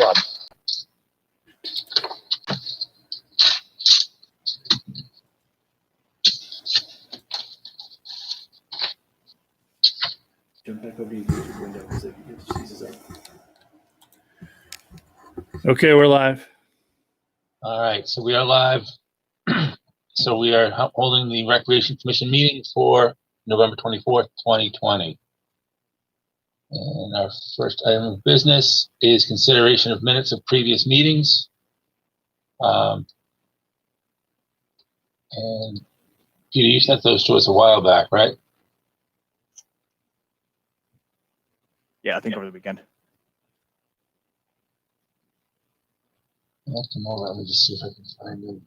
club. Jump back over to YouTube window because I can get the cheeses up. Okay, we're live. All right, so we are live. So we are holding the Recreation Commission meeting for November 24th, 2020. And our first item of business is consideration of minutes of previous meetings. And Peter, you sent those to us a while back, right? Yeah, I think over the weekend. I'll come over. Let me just see if I can find them.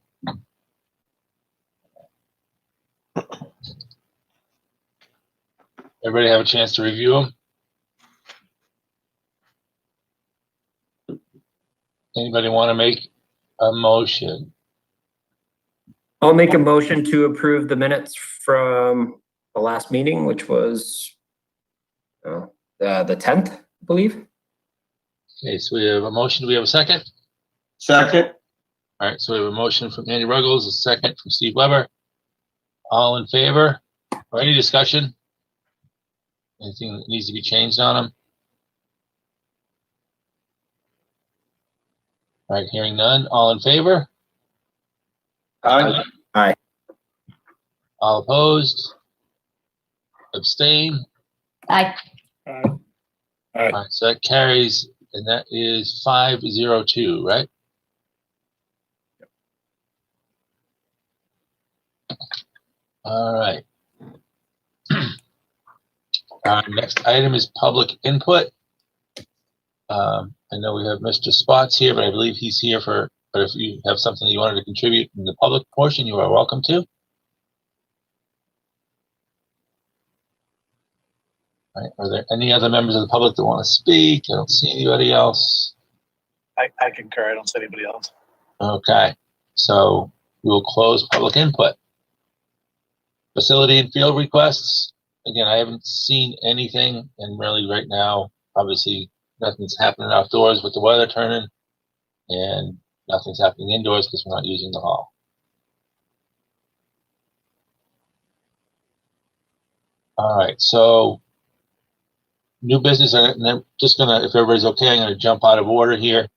Everybody have a chance to review them? Anybody want to make a motion? I'll make a motion to approve the minutes from the last meeting, which was the 10th, I believe. Okay, so we have a motion. Do we have a second? Second. All right, so we have a motion from Andy Ruggles, a second from Steve Weber. All in favor? Or any discussion? Anything that needs to be changed on them? All right, hearing none. All in favor? Aye. Aye. All opposed? Abstain? Aye. All right, so that carries, and that is 502, right? All right. Our next item is public input. I know we have Mr. Spots here, but I believe he's here for, but if you have something you wanted to contribute in the public portion, you are welcome to. All right, are there any other members of the public that want to speak? I don't see anybody else. I concur. I don't see anybody else. Okay, so we will close public input. Facility and field requests. Again, I haven't seen anything, and really right now, obviously, nothing's happening outdoors with the weather turning, and nothing's happening indoors because we're not using the hall. All right, so new business, and I'm just gonna, if everybody's okay, I'm gonna jump out of order here,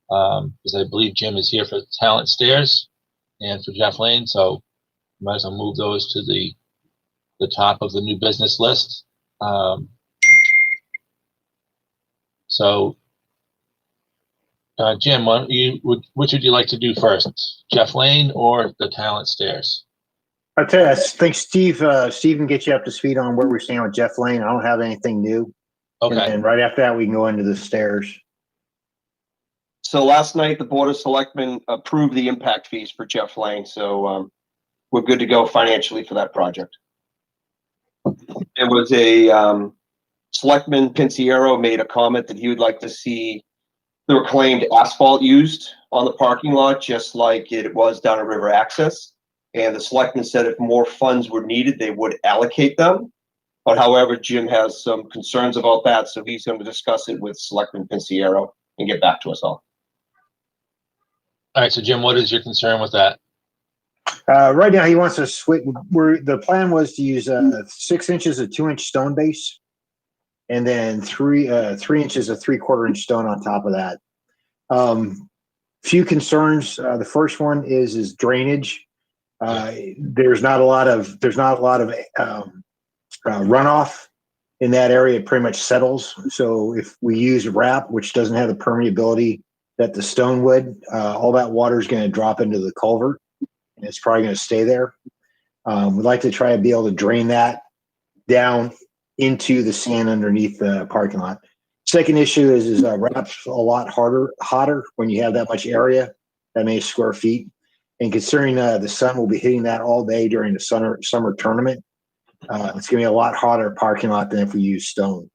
because I believe Jim is here for Talent Stairs and for Jeff Lane, so might as well move those to the top of the new business list. Jim, which would you like to do first, Jeff Lane or the Talent Stairs? I tell you, I think Steve can get you up to speed on where we stand with Jeff Lane. I don't have anything new. Okay. And right after that, we can go into the stairs. So last night, the Board of Selectmen approved the impact fees for Jeff Lane. So we're good to go financially for that project. There was a Selectman Pinciero made a comment that he would like to see the reclaimed asphalt used on the parking lot, just like it was down at River Access. And the Selectmen said if more funds were needed, they would allocate them. But however, Jim has some concerns about that, so he's going to discuss it with Selectman Pinciero and get back to us all. All right, so Jim, what is your concern with that? Right now, he wants to switch. The plan was to use 6 inches of 2-inch stone base, and then 3 inches of 3/4 inch stone on top of that. Few concerns. The first one is drainage. There's not a lot of runoff in that area. It pretty much settles. So if we use wrap, which doesn't have the permeability that the stone would, all that water is going to drop into the culvert, and it's probably going to stay there. We'd like to try to be able to drain that down into the sand underneath the parking lot. Second issue is wrap's a lot hotter when you have that much area, that many square feet. And considering the sun will be hitting that all day during the summer tournament, it's going to be a lot hotter parking lot than if we use stone.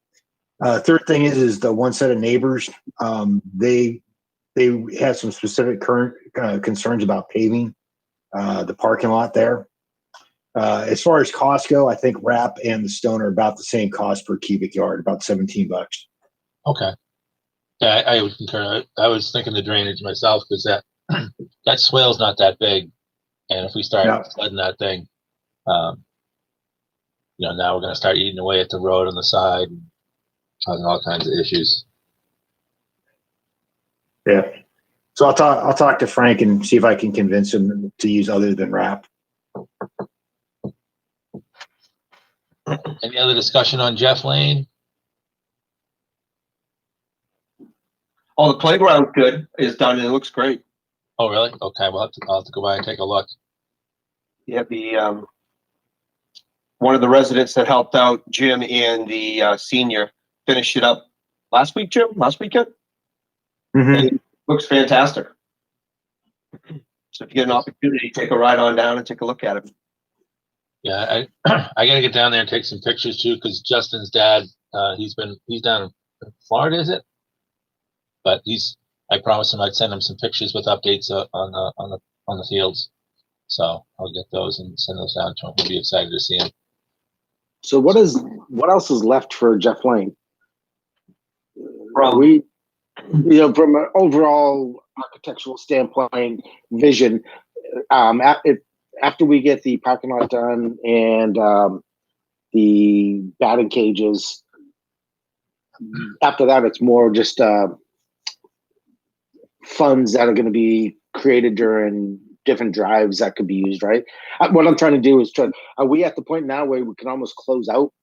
Third thing is the one set of neighbors. They have some specific current concerns about paving the parking lot there. As far as costs go, I think wrap and the stone are about the same cost per cubic yard, about $17. Okay. Yeah, I would concur. I was thinking the drainage myself because that swale's not that big, and if we start Yeah. flooding that thing, now we're going to start eating away at the road on the side, and causing all kinds of issues. Yeah. So I'll talk to Frank and see if I can convince him to use other than wrap. Any other discussion on Jeff Lane? Oh, the playground is done and it looks great. Oh, really? Okay, I'll have to go by and take a look. Yeah, the one of the residents that helped out Jim and the senior finished it up last week, Jim, last weekend. Mm-hmm. It looks fantastic. So if you get an opportunity, take a ride on down and take a look at it. Yeah, I got to get down there and take some pictures too, because Justin's dad, he's down in Florida, is it? But I promised him I'd send him some pictures with updates on the fields. So I'll get those and send those down to him. He'll be excited to see him. So what else is left for Jeff Lane? From From an overall architectural standpoint, vision, after we get the parking lot done and the batting cages, after that, it's more just funds that are going to be created during different drives that could be used, right? What I'm trying to do is are we at the point now where we can almost close out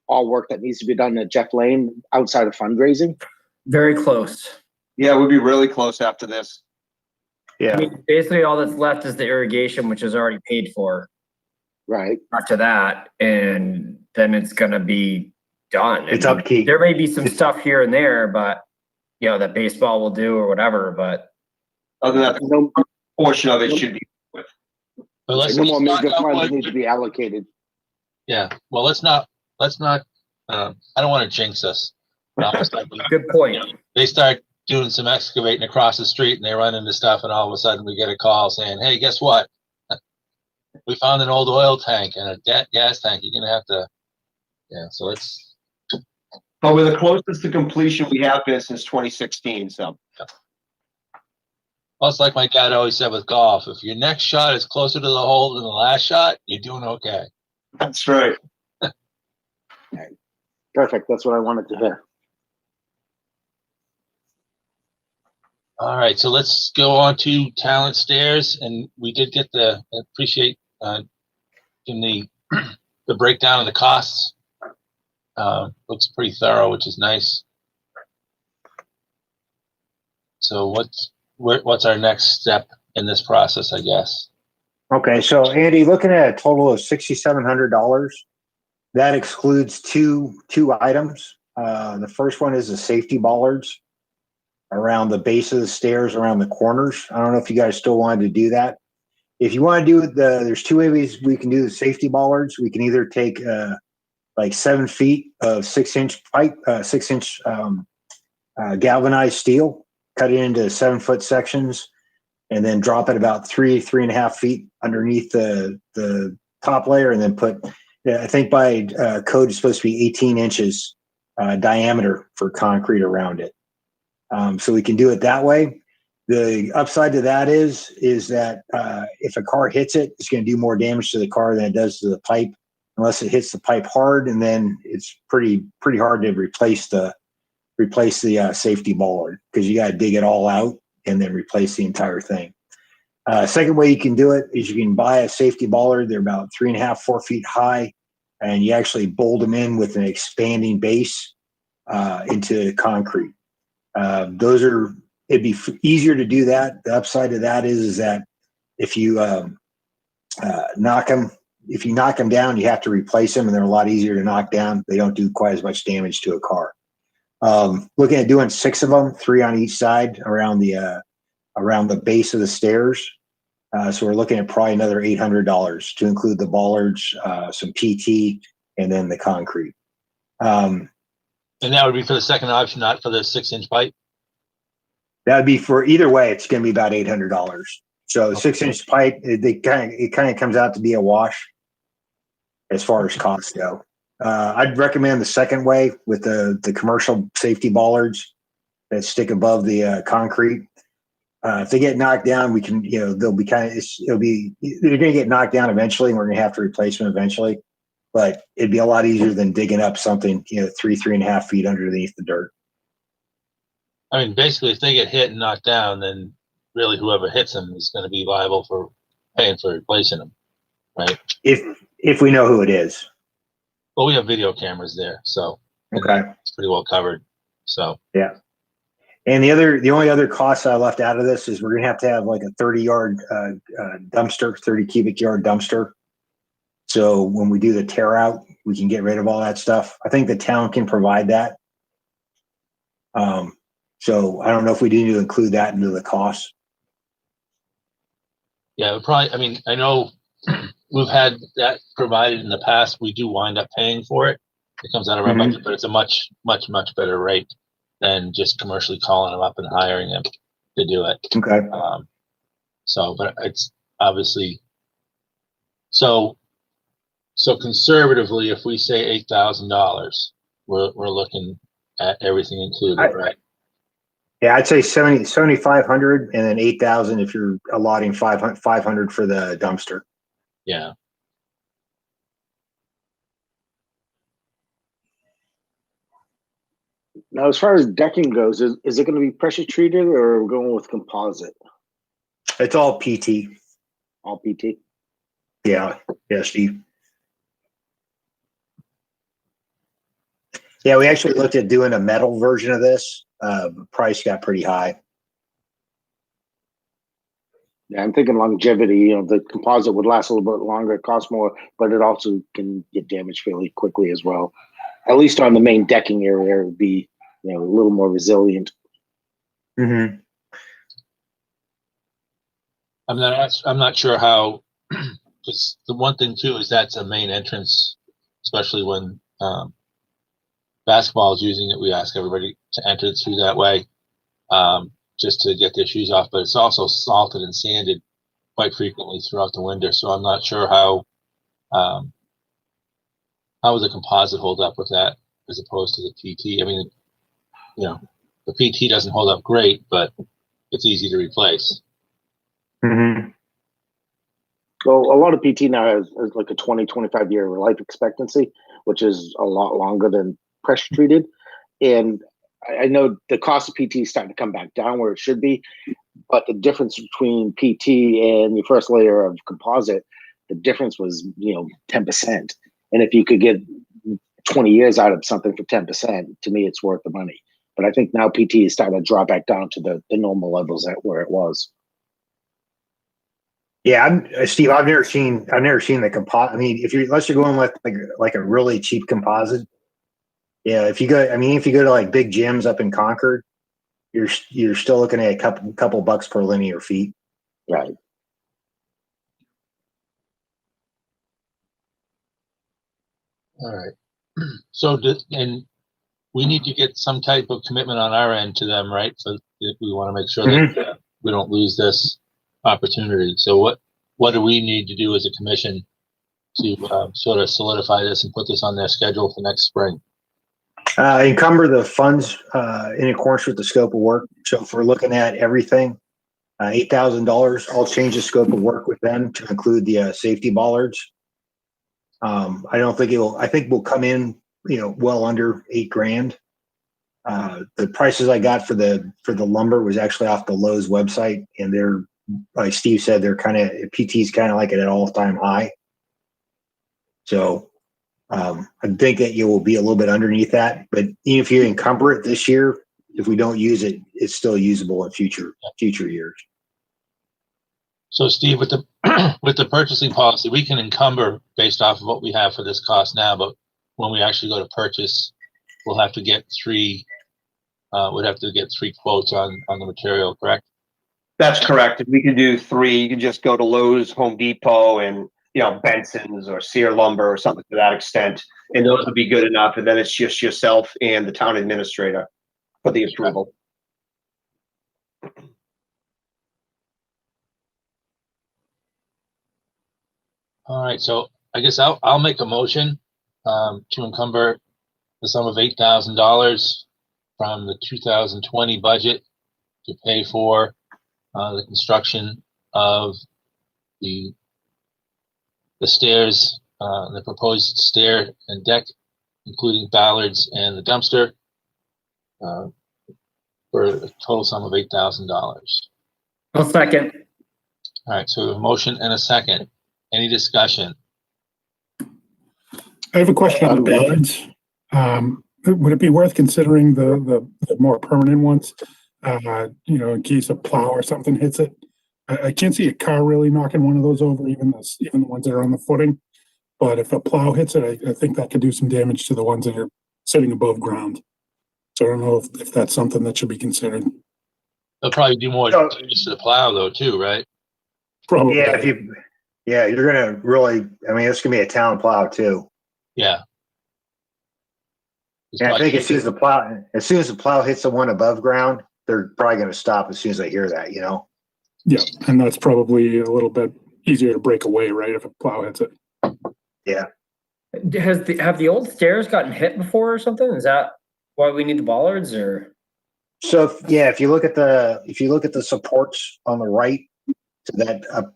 all work that needs to be done at Jeff Lane outside of fundraising? Very close. Yeah, we'll be really close after this. Yeah. I mean, basically all that's left is the irrigation, which is already paid for. Right. After that, and then it's gonna be done. It's upkeep. There may be some stuff here and there, but that baseball will do or whatever. But Other than that, No, portion of it should be. But let's no more not major go funds with- need to be allocated. Yeah. Well, let's not. I don't want to jinx us. good point. They start doing some excavating across the street and they run into stuff, and all of a sudden we get a call saying, "Hey, guess what? We found an old oil tank and a gas tank. You're gonna have to." Yeah. So it's. But we're the closest to completion we have been since 2016. So Well, it's like my dad always said with golf: if your next shot is closer to the hole than the last shot, you're doing okay. that's right. Perfect. That's what I wanted to hear. All right, so let's go on to talent stairs, and we did get appreciate in the breakdown of the costs. Looks pretty thorough, which is nice. So what's our next step in this process, I guess? Okay, so Andy, looking at a total of $6,700, that excludes two items. The first one is the safety bollards around the base of the stairs, around the corners. I don't know if you guys still wanted to do that. If you want to do it, there's two ways we can do the safety bollards. We can either take like 7 feet of 6-inch pipe, 6-inch galvanized steel, cut it into 7-foot sections, and then drop it about 3.5 feet underneath the top layer, and then put, I think by code it's supposed to be 18 inches diameter for concrete around it. So we can do it that way. The upside to that is that if a car hits it, it's going to do more damage to the car than it does to the pipe, unless it hits the pipe hard, and then it's pretty hard to replace the safety bollard, because you got to dig it all out and then replace the entire thing. Second way you can do it is you can buy a safety bollard. They're about 3.5, 4 feet high, and you actually bolt them in with an expanding base into concrete. It'd be easier to do that. The upside of that is that if you knock them down, you have to replace them, and they're a lot easier to knock down. They don't do quite as much damage to a car. Looking at doing 6 of them, 3 on each side around the base of the stairs. So we're looking at probably another $800 to include the bollards, some PT, and then the concrete. And that would be for the second option, not for the 6-inch pipe. That would be for either way. It's going to be about $800. So 6-inch pipe, it kind of comes out to be a wash as far as costs go. I'd recommend the second way with the commercial safety bollards. that stick above the concrete. If they get knocked down, we can, they'll be they're going to get knocked down eventually, and we're going to have to replace them eventually. But it'd be a lot easier than digging up something, 3.5 feet underneath the dirt. I mean, basically, if they get hit and knocked down, then really whoever hits them is going to be liable for paying for replacing them, right? If we know who it is. Well, we have video cameras there, so Okay. it's pretty well covered. So Yeah. And the only other cost I left out of this is we're gonna have like a 30-yard dumpster, 30 cubic yard dumpster. So when we do the tear out, we can get rid of all that stuff. I think the town can provide that. So I don't know if we need to include that into the cost. yeah, it would probably. I mean, I know we've had that provided in the past. We do wind up paying for it. It comes out of our budget, but it's a much, much, much better rate than just commercially calling them up and hiring them to do it. Okay. But it's obviously so conservatively, if we say $8,000, we're looking at everything included, right? Yeah, I'd say 7,500 and then 8,000 if you're allotting 500 for the dumpster. Yeah. Now, as far as decking goes, is it going to be pressure treated or are we going with composite? It's all PT. All PT? Yeah, Steve. Yeah, we actually looked at doing a metal version of this. Price got pretty high. Yeah, I'm thinking longevity. The composite would last a little bit longer, it costs more, but it also can get damaged fairly quickly as well. At least on the main decking area, it would be a little more resilient. Mm-hmm. I'm not sure how, because the one thing too is that's a main entrance, especially when basketball is using it. We ask everybody to enter through that way, just to get their shoes off. But it's also salted and sanded quite frequently throughout the winter. So I'm not sure how would the composite hold up with that as opposed to the PT. I mean, the PT doesn't hold up great, but it's easy to replace. Mm-hmm. Well, a lot of PT now has like a 20, 25 year life expectancy, which is a lot longer than pressure treated. And I know the cost of PT is starting to come back down where it should be, but the difference between PT and your first layer of composite, the difference was, 10%. And if you could get 20 years out of something for 10%, to me, it's worth the money. But I think now PT is starting to drop back down to the normal levels at where it was. Yeah, Steve. I've never seen the composite. I mean, unless you're going with like a really cheap composite. Yeah, if you go to like big gyms up in Concord, you're still looking at a couple bucks per linear feet. Right. All right. So, and we need to get some type of commitment on our end to them, right? So we want to make sure that we don't lose this opportunity. So what do we need to do as a commission to sort of solidify this and put this on their schedule for next spring? Encumber the funds in accordance with the scope of work. So if we're looking at everything, $8,000, I'll change the scope of work with them to include the safety bollards. I don't think I think we'll come in, well under $8,000. The prices I got for the lumber was actually off the Lowe's website, and they're, like Steve said, they're PT's kind of like at an all-time high. So I think that you will be a little bit underneath that, but even if you encumber it this year, if we don't use it, it's still usable in future years. So Steve, with the purchasing policy, we can encumber based off of what we have for this cost now, but when we actually go to purchase, we'll have to get three quotes on the material, correct? That's correct. If we can do 3, you can just go to Lowe's, Home Depot, and Benson's or Sear Lumber or something to that extent, and those would be good enough. And then it's just yourself and the town administrator for the approval. All right, so I guess I'll make a motion to encumber the sum of $8,000 from the 2020 budget to pay for the construction of the stairs, the proposed stair and deck, including ballards and the dumpster, for a total sum of $8,000. I'll second. All right, so a motion and a second. Any discussion? I have a question on the ballards. Would it be worth considering the more permanent ones? In case a plow or something hits it. I can't see a car really knocking one of those over, even the ones that are on the footing. But if a plow hits it, I think that could do some damage to the ones that are sitting above ground. So I don't know if that's something that should be considered. They'll probably do more So- damage to the plow though, too, right? Probably. Yeah, you're gonna really, I mean, it's gonna be a town plow too. Yeah. It's And I probably think as soon as the plow hits the one above ground, they're probably gonna stop as soon as they hear that, you know? Yeah, and that's probably a little bit easier to break away, right? If a plow hits it. Have the old stairs gotten hit before or something? Is that why we need the bollards or? So if you look at the supports on the right to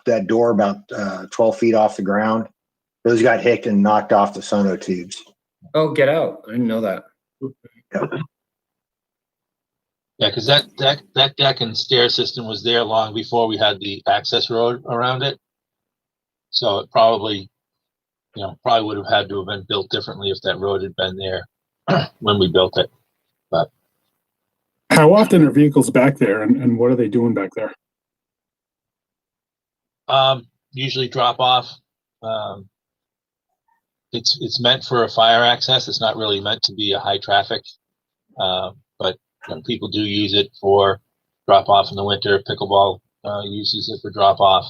that door about 12 feet off the ground, those got hit and knocked off the sono tubes. Oh, get out. I didn't know that. Yeah, because that deck and stair system was there long before we had the access road around it. So it probably would have had to have been built differently if that road had been there when we built it. But How often are vehicles back there and what are they doing back there? usually drop off. It's meant for a fire access. It's not really meant to be a high traffic, but people do use it for drop off in the winter. Pickleball uses it for drop off,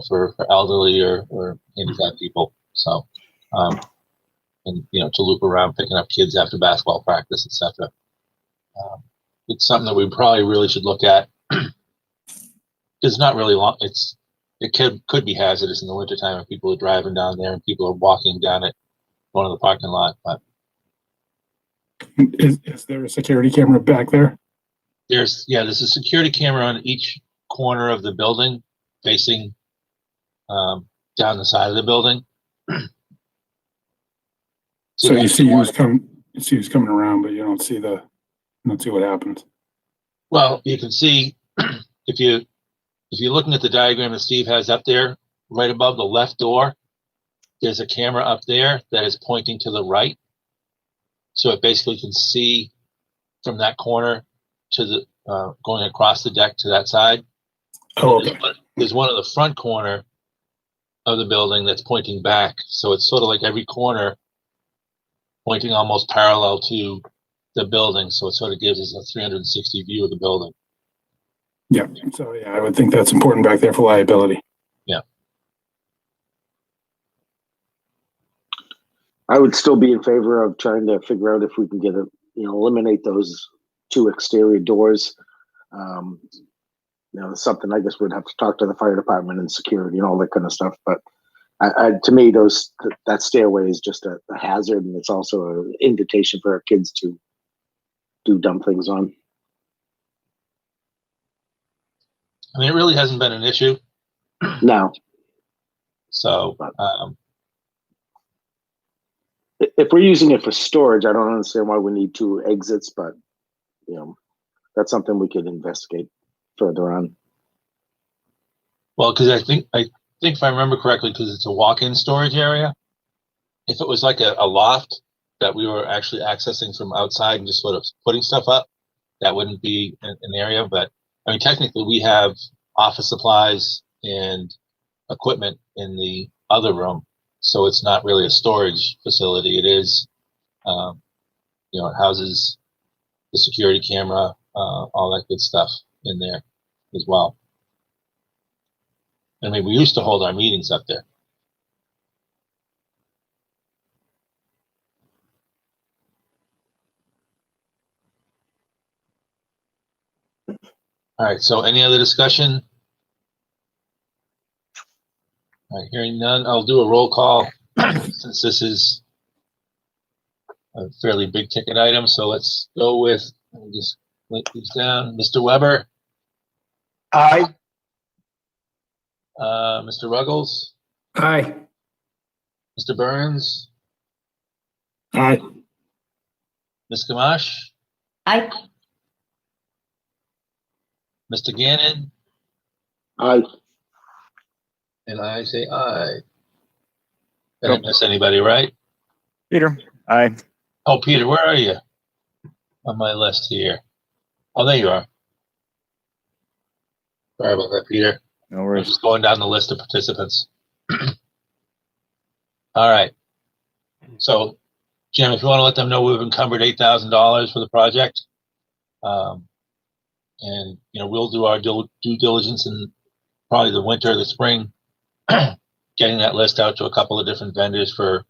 for elderly or handicapped people. So, and to loop around picking up kids after basketball practice, etc. It's something that we probably really should look at. It's not really long. It could be hazardous in the wintertime if people are driving down there and people are walking down it, going to the parking lot. But Is there a security camera back there? there's a security camera on each corner of the building, facing down the side of the building. So you that's see one- who's coming around, but you don't see what happens. Well, you can see if you're looking at the diagram that Steve has up there, right above the left door, there's a camera up there that is pointing to the right. So it basically can see from that corner to the going across the deck to that side. Oh, okay. There's one in the front corner of the building that's pointing back. So it's sort of like every corner pointing almost parallel to the building. So it sort of gives us a 360 view of the building. Yeah. So yeah, I would think that's important back there for liability. I would still be in favor of trying to figure out if we can eliminate those two exterior doors. Something I guess we'd have to talk to the fire department and security and all that kind of stuff. But to me, that stairway is just a hazard, and it's also an invitation for our kids to do dumb things on. I mean, it really hasn't been an issue. Now, So, if we're using it for storage, I don't understand why we need two exits, but that's something we could investigate further on. well, because I think if I remember correctly, because it's a walk-in storage area. If it was like a loft that we were actually accessing from outside and just sort of putting stuff up, that wouldn't be an area. But I mean, technically, we have office supplies and equipment in the other room, so it's not really a storage facility. It is, it houses the security camera, all that good stuff in there as well. I mean, we used to hold our meetings up there. All right, so any other discussion? All right, hearing none, I'll do a roll call since this is a fairly big ticket item. So let's go with, let me just link these down. Mr. Weber, Aye. Mr. Ruggles, Aye. Mr. Burns, Aye. Ms. Gamache, Aye. Mr. Gannon, Aye. and I say aye. Did I miss anybody, right? Peter, aye. Oh, Peter, where are you on my list here? Oh, there you are. Sorry about that, Peter. No I'm worries. just going down the list of participants. All right. So, Jim, if you want to let them know we've encumbered $8,000 for the project, and we'll do our due diligence in probably the winter or the spring, getting that list out to a couple of different vendors for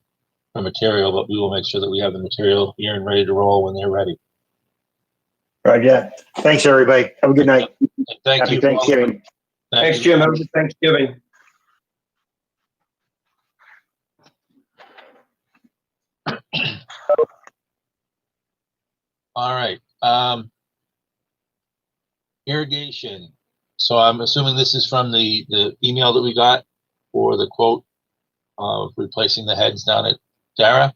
material. But we will make sure that we have the material here and ready to roll when they're ready. Right, yeah. Thanks, everybody. Have a good night. And thank Happy you. Thanksgiving. Thanks, you. Jim. Have a good Thanksgiving. All right. Irrigation. So I'm assuming this is from the email that we got for the quote of replacing the heads down at Dara.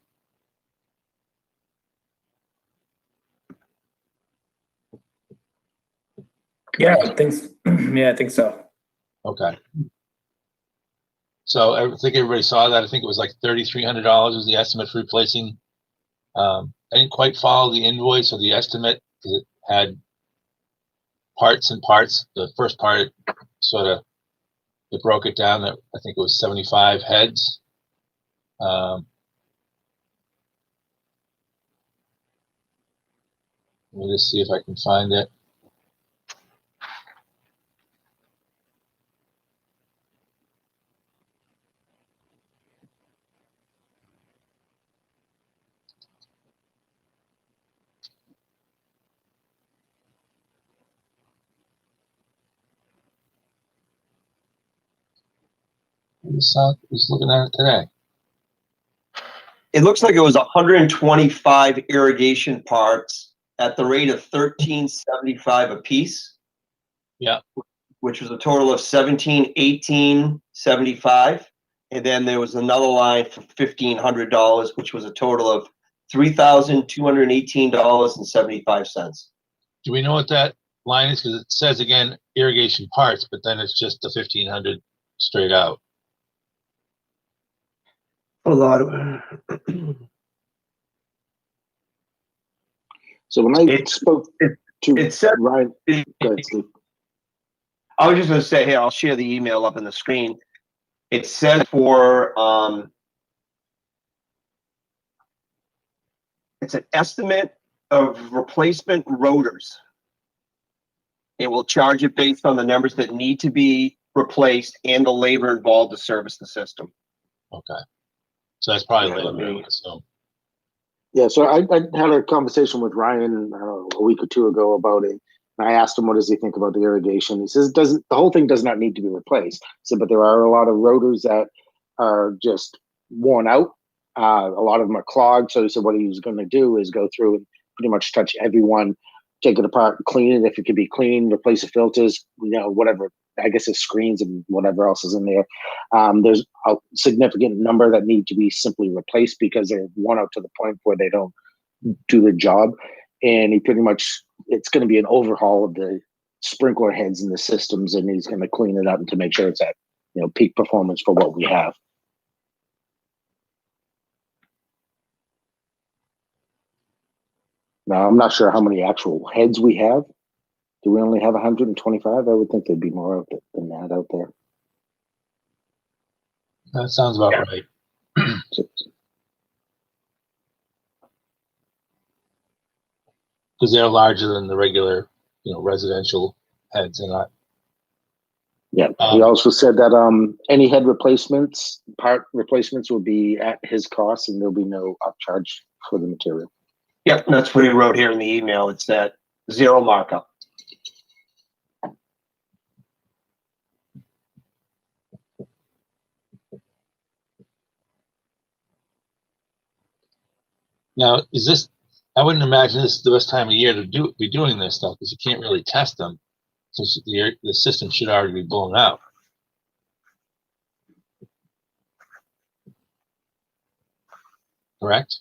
Yeah, I think, yeah, I think so. Okay. So I think everybody saw that. I think it was like $3,300 was the estimate for replacing. I didn't quite follow the invoice or the estimate because it had parts and parts. The first part it broke it down that I think it was 75 heads. Let me just see if I can find it. I was looking at it today. It looks like it was 125 irrigation parts at the rate of $13.75 a piece. Yeah. Which was a total of $17,1875. And then there was another line for $1,500, which was a total of $3,218.75. Do we know what that line is? Because it says again irrigation parts, but then it's just the 1,500 straight out. A lot of So when I It- spoke to it said- Ryan, go ahead, Steve. I was just going to say, here, I'll share the email up on the screen. It says for, it's an estimate of replacement rotors. It will charge it based on the numbers that need to be replaced and the labor involved to service the system. Okay. So that's probably Yeah, later, let me- I would assume. Yeah, so I had a conversation with Ryan, I don't know, a week or two ago about it. And I asked him, what does he think about the irrigation? He says, the whole thing does not need to be replaced. So, but there are a lot of rotors that are just worn out. A lot of them are clogged. So he said, what he's going to do is go through and pretty much touch every one, take it apart, clean it if it could be clean, replace the filters, whatever. I guess it's screens and whatever else is in there. There's a significant number that need to be simply replaced because they're worn out to the point where they don't do the job. And he pretty much, it's going to be an overhaul of the sprinkler heads and the systems, and he's going to clean it up to make sure it's at peak performance for what we have. Now, I'm not sure how many actual heads we have. Do we only have 125? I would think there'd be more of it than that out there. That sounds about right. Because they're larger than the regular, residential heads, and not. Yeah. He also said that any head replacements, part replacements, will be at his cost, and there'll be no upcharge for the material. Yep, that's what he wrote here in the email. It's at zero markup. Now, I wouldn't imagine this is the best time of year to be doing this stuff, because you can't really test them, because the system should already be blown out. Correct?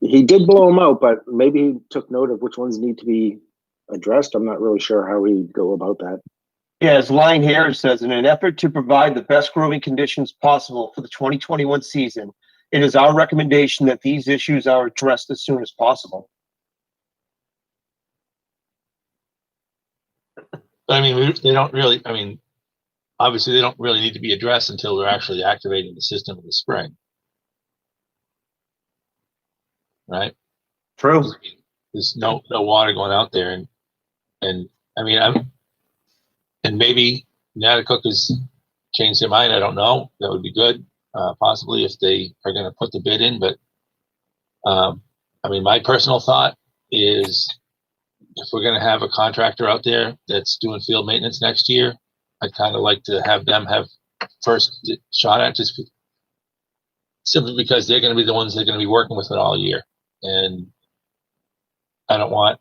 He did blow them out, but maybe he took note of which ones need to be addressed. I'm not really sure how he'd go about that. Yeah, as Line Harris says, in an effort to provide the best growing conditions possible for the 2021 season, it is our recommendation that these issues are addressed as soon as possible. I mean, they don't really, I mean, obviously they don't really need to be addressed until they're actually activating the system in the spring. Right? True. There's no water going out there, and I mean, and maybe Natticook has changed their mind. I don't know. That would be good, possibly, if they are going to put the bid in. But I mean, my personal thought is, if we're going to have a contractor out there that's doing field maintenance next year, I'd kind of like to have them have first shot at, just simply because they're going to be the ones that are going to be working with it all year. And I don't want,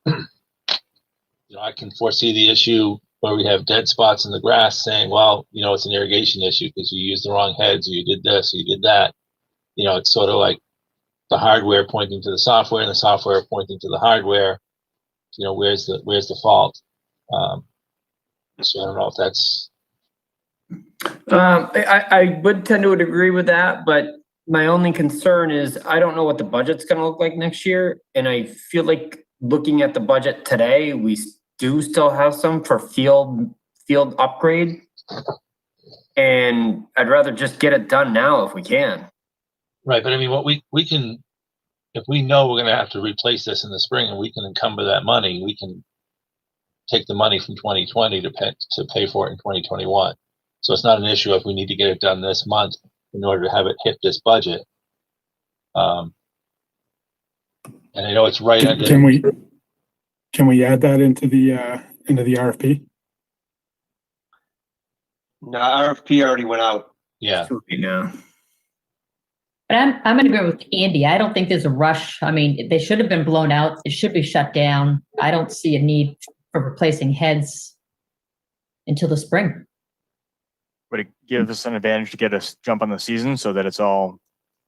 I can foresee the issue where we have dead spots in the grass saying, well, it's an irrigation issue because you used the wrong heads, or you did this, or you did that. It's sort of like the hardware pointing to the software and the software pointing to the hardware. Where's the fault? So I don't know if that's. I would tend to agree with that, but my only concern is I don't know what the budget's going to look like next year. And I feel like looking at the budget today, we do still have some for field upgrade. And I'd rather just get it done now if we can. Right. But I mean, what we can, if we know we're going to have to replace this in the spring and we can encumber that money, we can take the money from 2020 to pay for it in 2021. So it's not an issue if we need to get it done this month in order to have it hit this budget. And I know it's right under. Can we add that into the RFP? No, RFP already went out. Yeah. No. But I'm going to agree with Andy. I don't think there's a rush. I mean, they should have been blown out. It should be shut down. I don't see a need for replacing heads until the spring. Would it give us an advantage to get us jump on the season so that it's all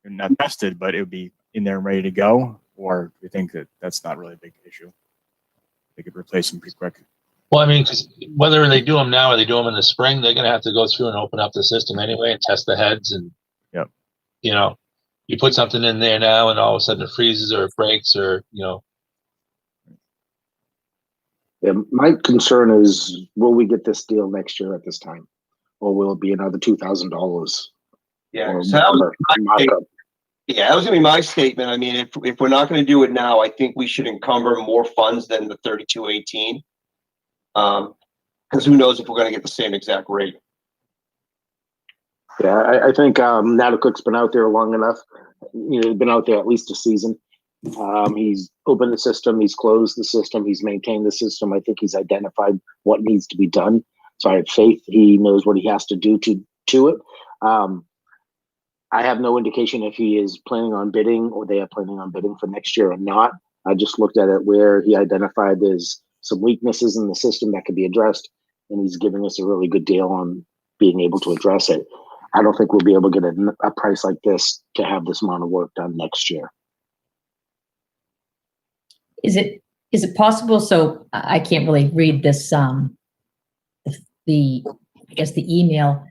not tested, but it would be in there and ready to go? Or do you think that that's not really a big issue? They could replace them pretty quick. Well, I mean, because whether they do them now or they do them in the spring, they're going to have to go through and open up the system anyway and test the heads. And, yep. You put something in there now and all of a sudden it freezes or it breaks or, Yeah, my concern is, will we get this deal next year at this time? Or will it be another $2,000? Yeah, so that was that was going to be my statement. I mean, if we're not going to do it now, I think we should encumber more funds than the 3218. Because who knows if we're going to get the same exact rate. Yeah, I think Natticook's been out there long enough. He's been out there at least a season. He's opened the system, he's closed the system, he's maintained the system. I think he's identified what needs to be done. So I have faith he knows what he has to do to it. I have no indication if he is planning on bidding or they are planning on bidding for next year or not. I just looked at it where he identified there's some weaknesses in the system that could be addressed, and he's giving us a really good deal on being able to address it. I don't think we'll be able to get a price like this to have this amount of work done next year. Is it possible? So I can't really read this. I guess the email.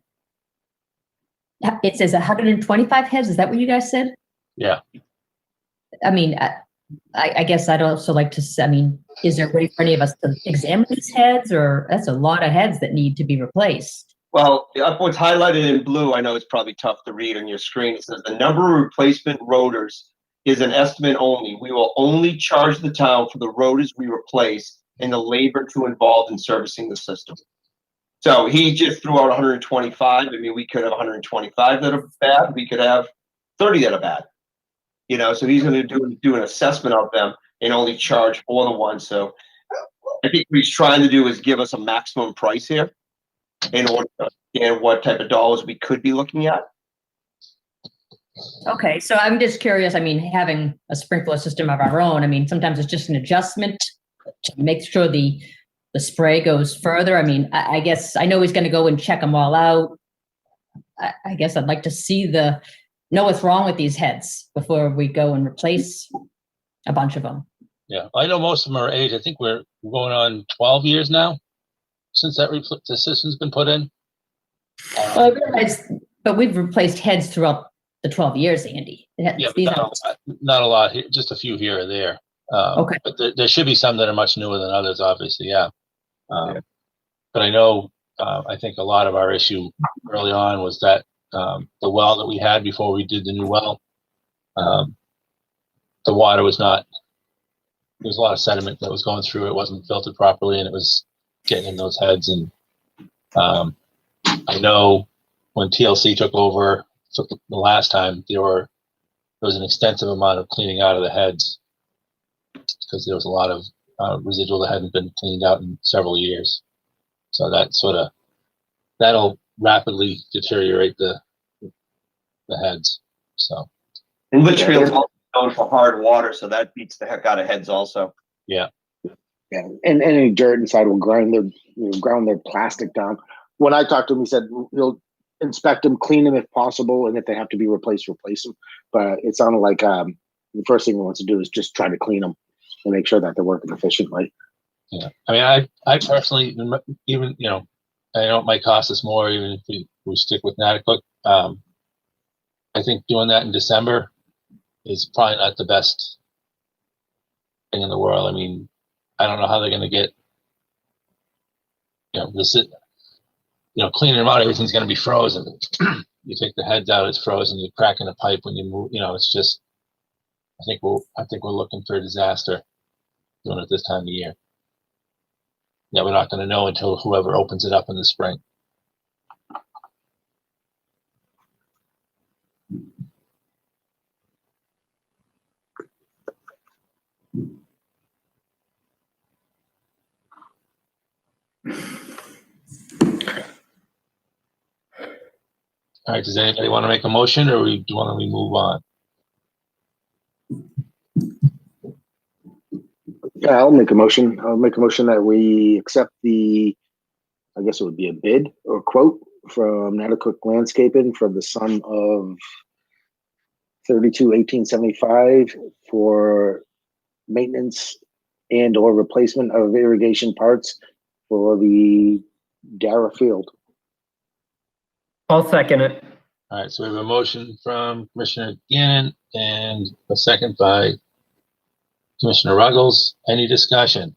It says 125 heads. Is that what you guys said? Yeah. I mean, I guess I'd also like to. I mean, is there a way for any of us to examine these heads, or that's a lot of heads that need to be replaced? Well, what's highlighted in blue, I know it's probably tough to read on your screen. It says the number of replacement rotors is an estimate only. We will only charge the town for the rotors we replace and the labor to involved in servicing the system. So he just threw out 125. I mean, we could have 125 that are bad. We could have 30 that are bad. So he's going to do an assessment of them and only charge for the one. So I think what he's trying to do is give us a maximum price here in order to understand what type of dollars we could be looking at. Okay, so I'm just curious, I mean, having a sprinkler system of our own, I mean, sometimes it's just an adjustment to make sure the spray goes further. I mean, I guess, I know he's gonna go and check them all out. I guess I'd like to see know what's wrong with these heads before we go and replace a bunch of them. Yeah, I know most of them are age. I think we're going on 12 years now since the system's been put in. Well, I realize, but we've replaced heads throughout the 12 years, Andy. Yeah, but These not a lot, just a few here or there. Okay. But there should be some that are much newer than others, obviously, yeah. But I know, I think a lot of our issue early on was that the well that we had before we did the new well, the water was not, there was a lot of sediment that was going through. It wasn't filtered properly, and it was getting in those heads. And I know when TLC took over the last time, there was an extensive amount of cleaning out of the heads because there was a lot of residual that hadn't been cleaned out in several years. So that'll rapidly deteriorate the heads. So. And Litchfield's also known for hard water, so that beats the heck out of heads also. Yeah. Yeah, and any dirt inside will grind their plastic down. When I talked to him, he said he'll inspect them, clean them if possible, and if they have to be replaced, replace them. But it sounded like the first thing he wants to do is just try to clean them and make sure that they're working efficiently. Yeah, I mean, I personally, even, I know it might cost us more even if we stick with Natticook. I think doing that in December is probably not the best thing in the world. I mean, I don't know how they're going to get, cleaning them out. Everything's going to be frozen. You take the heads out, it's frozen. You're cracking a pipe when you move. It's just. I think we're looking for a disaster doing it this time of year. Yeah, we're not going to know until whoever opens it up in the spring. All right, does anybody want to make a motion, or do you want to move on? Yeah, I'll make a motion. I'll make a motion that we accept I guess it would be a bid or quote from Natticook Landscaping for the sum of $32,1875 for maintenance and or replacement of irrigation parts for the Dara Field. I'll second it. All right, so we have a motion from Commissioner Gannon and a second by Commissioner Ruggles. Any discussion?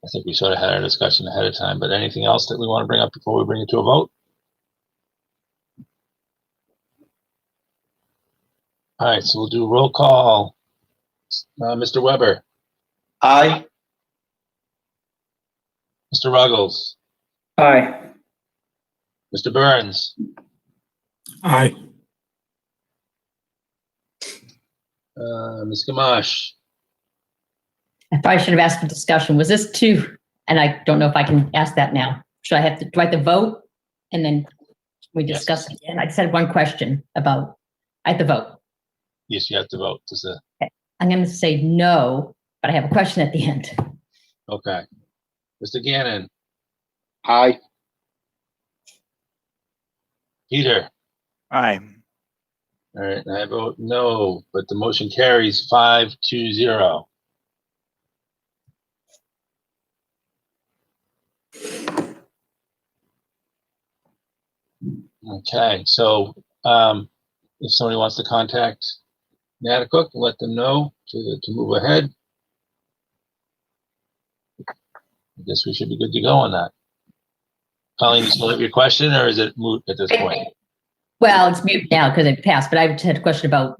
I think we sort of had our discussion ahead of time, but anything else that we want to bring up before we bring it to a vote? All right, so we'll do roll call. Mr. Weber, Aye. Mr. Ruggles, Aye. Mr. Burns, Aye. Ms. Gamache. I probably should have asked for discussion. Was this and I don't know if I can ask that now. Do I have to vote? And then we discuss again? I just had one question about, I have to vote. Yes, you have to vote. I'm going to say no, but I have a question at the end. Okay. Mr. Gannon, Aye. Peter. Aye. All right, I vote no, but the motion carries 5-0. Okay, so if somebody wants to contact Natticook, let them know to move ahead. I guess we should be good to go on that. Colleen, you still have your question, or is it moot at this point? Well, it's mute now because it passed, but I had a question about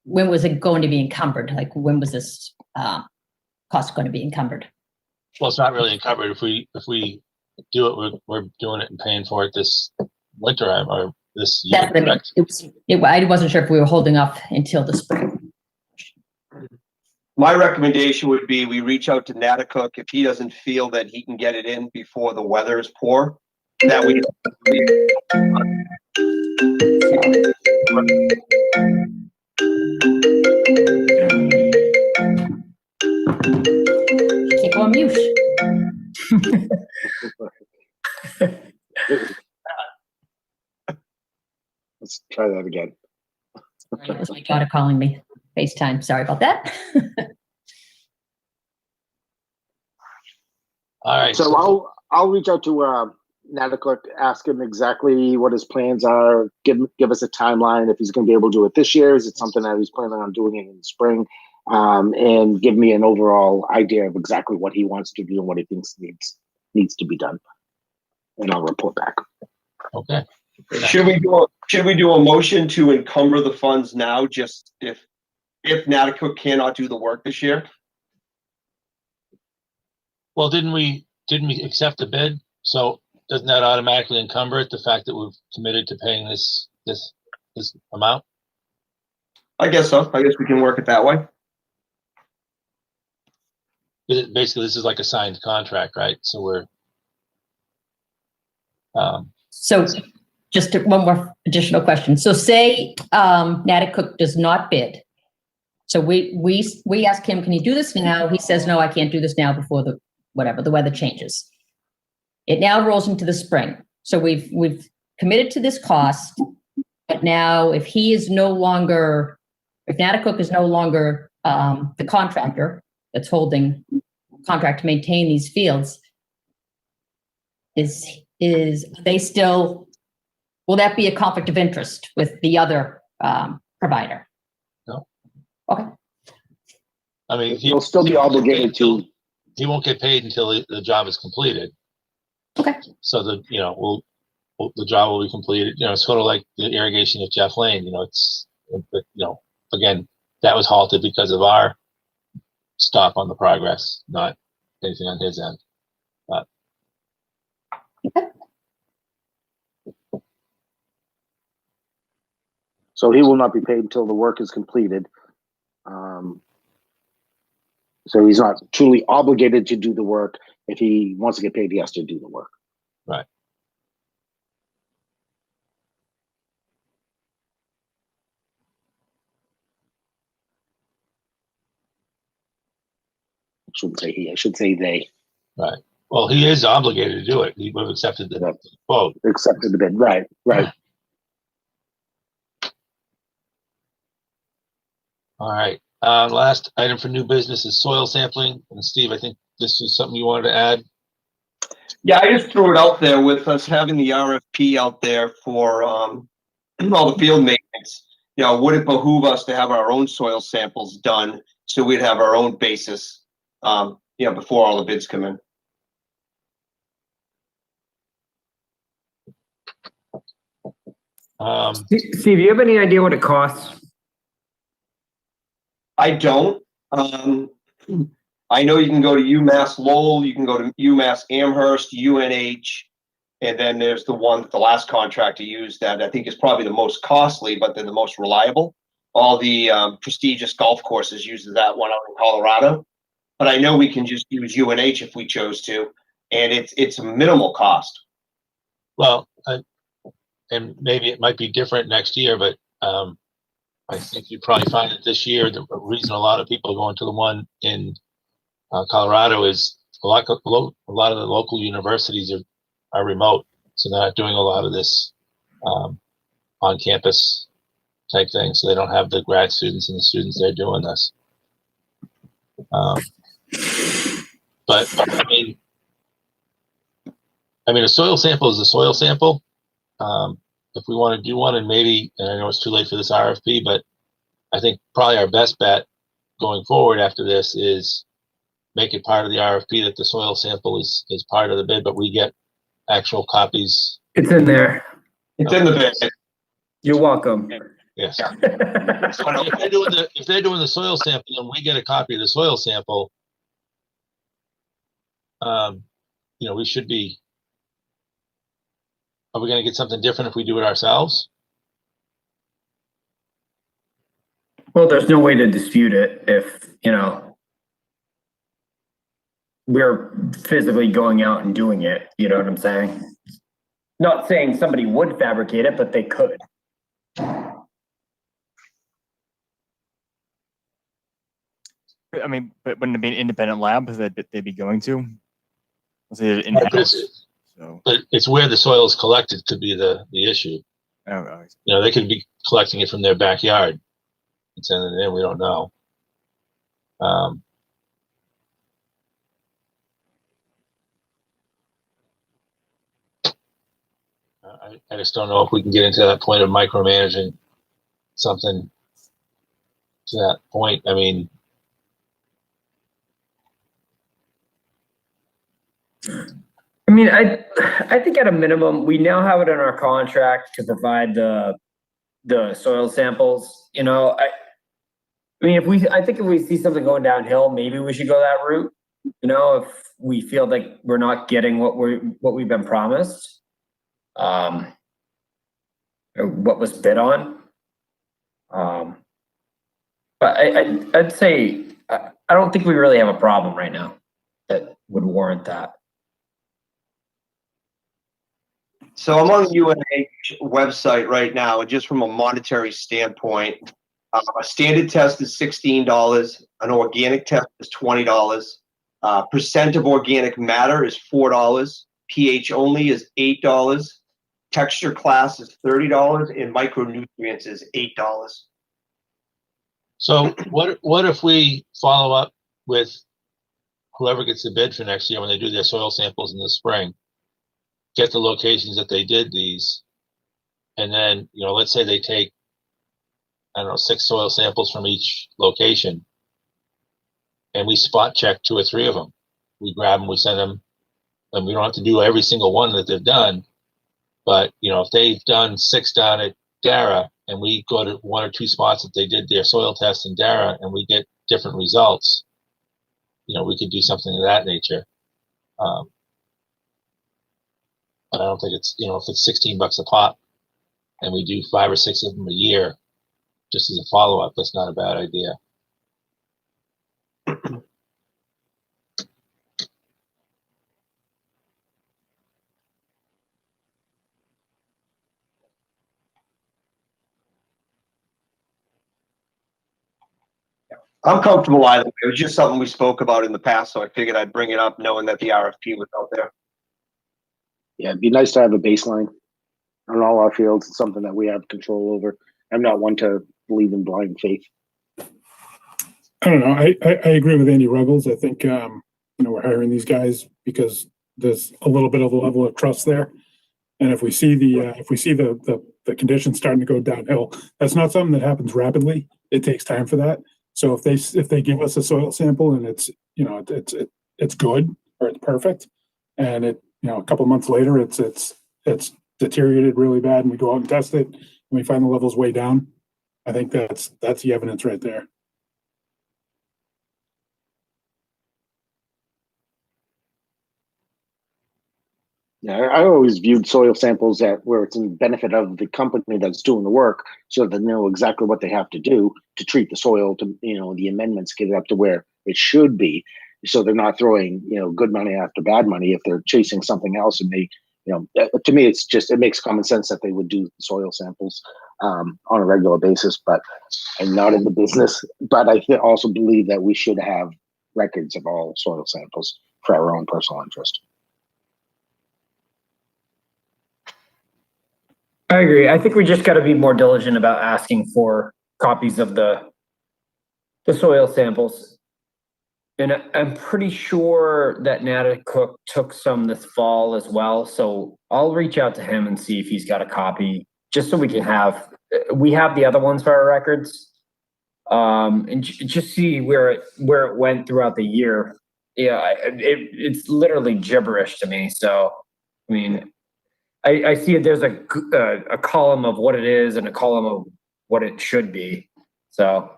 when was it going to be encumbered? Like, when was this cost going to be encumbered? Well, it's not really encumbered. If we do it, we're doing it and paying for it this winter or this year. That's what I mean. I wasn't sure if we were holding off until the spring. My recommendation would be we reach out to Natticook if he doesn't feel that he can get it in before the weather is poor. That we Keep on mute. Let's try that again. That was my daughter calling me. FaceTime. Sorry about that. All right. So I'll reach out to Natticook, ask him exactly what his plans are. Give us a timeline if he's going to be able to do it this year. Is it something that he's planning on doing it in the spring? And give me an overall idea of exactly what he wants to do and what he thinks needs to be done, and I'll report back. Okay. should we do a motion to encumber the funds now, just if Natticook cannot do the work this year? Well, didn't we accept the bid? So doesn't that automatically encumber it, the fact that we've committed to paying this amount? I guess so. I guess we can work it that way. Basically, this is like a signed contract, right? So we're, So just one more additional question. So say Natticook does not bid. So we ask him, can you do this now? He says, no, I can't do this now before the weather changes. It now rolls into the spring. So we've committed to this cost, but now if Natticook is no longer the contractor that's holding contract to maintain these fields, will that be a conflict of interest with the other provider? No. Okay. I mean, He'll still be obligated to. He won't get paid until the job is completed. Okay. So the job will be completed. It's sort of like the irrigation of Jeff Lane. Again, that was halted because of our stop on the progress, not anything on his end. But So he will not be paid until the work is completed. So he's not truly obligated to do the work. If he wants to get paid, he has to do the work. right. I shouldn't say he, I should say they Right. Well, he is obligated to do it. He would have accepted the quote. accepted the bid. Right. All right. Last item for new business is soil sampling. And Steve, I think this is something you wanted to add. Yeah, I just threw it out there with us having the RFP out there for all the field maintenance. Would it behoove us to have our own soil samples done so we'd have our own basis, before all the bids come in? Steve, do you have any idea what it costs? I don't. I know you can go to UMass Lowell, you can go to UMass Amherst, UNH, and then there's the last contractor used that I think is probably the most costly, but they're the most reliable. All the prestigious golf courses uses that one out in Colorado, but I know we can just use UNH if we chose to, and it's a minimal cost. Well, and maybe it might be different next year, but I think you probably find that this year the reason a lot of people are going to the one in Colorado is a lot of the local universities are remote, so they're not doing a lot of this on-campus type thing. So they don't have the grad students and the students there doing this. But I mean, a soil sample is a soil sample. If we want to do one, and I know it's too late for this RFP, but I think probably our best bet going forward after this is make it part of the RFP that the soil sample is part of the bid, but we get actual copies. It's in there. It's in the bid. You're welcome. Yes. If they're doing the soil sample and we get a copy of the soil sample, we should be. Are we going to get something different if we do it ourselves? Well, there's no way to dispute it if, we're physically going out and doing it. You know what I'm saying? Not saying somebody would fabricate it, but they could. I mean, but wouldn't it be an independent lab that they'd be going to? Let's say But in-house. So, it's where the soil is collected could be the issue. oh, You know, they could be collecting it from their backyard and sending it in. We don't know. I just don't know if we can get into that point of micromanaging something to that point. I mean, I think at a minimum, we now have it in our contract to provide the soil samples. You know, I think if we see something going downhill, maybe we should go that route. You know, if we feel like we're not getting what we've been promised, or what was bid on. But I'd say I don't think we really have a problem right now that would warrant that. So I'm on the UNH website right now, and just from a monetary standpoint, a standard test is $16. An organic test is $20. Percent of organic matter is $4. pH only is $8. Texture class is $30, and micronutrients is $8. so what if we follow up with whoever gets the bid for next year when they do their soil samples in the spring, get the locations that they did these, and then, you know, let's say they take, I don't know, 6 soil samples from each location, and we spot check 2 or 3 of them. We grab them, we send them, and we don't have to do every single one that they've done. But, you know, if they've done 6 down at Dara, and we go to 1 or 2 spots that they did their soil test in Dara, and we get different results, you know, we could do something of that nature. But I don't think it's, you know, if it's $16 a pop, and we do 5 or 6 of them a year, just as a follow-up, that's not a bad idea. I'm comfortable either way. It was just something we spoke about in the past, so I figured I'd bring it up knowing that the RFP was out there. Yeah, it'd be nice to have a baseline on all our fields. It's something that we have control over. I'm not one to believe in blind faith. I don't know. I agree with Andy Ruggles. I think, you know, we're hiring these guys because there's a little bit of a level of trust there. And if we see the conditions starting to go downhill, that's not something that happens rapidly. It takes time for that. So if they give us a soil sample and it's, you know, it's good or it's perfect, and it, you know, a couple of months later it's deteriorated really bad, and we go out and test it and we find the levels way down, I think that's the evidence right there. Yeah, I always viewed soil samples at where it's in benefit of the company that's doing the work, so that they know exactly what they have to do to treat the soil, to, you know, the amendments, get it up to where it should be, so they're not throwing, you know, good money after bad money if they're chasing something else. And they, you know, to me, it's just, it makes common sense that they would do soil samples on a regular basis. But I'm not in the business, but I also believe that we should have records of all soil samples for our own personal interest. I agree. I think we just got to be more diligent about asking for copies of the soil samples. And I'm pretty sure that Nata Cook took some this fall as well. So I'll reach out to him and see if he's got a copy, just so we can have the other ones for our records. And just see where it went throughout the year. Yeah, it's literally gibberish to me. So, I mean, I see it. There's a column of what it is and a column of what it should be. So,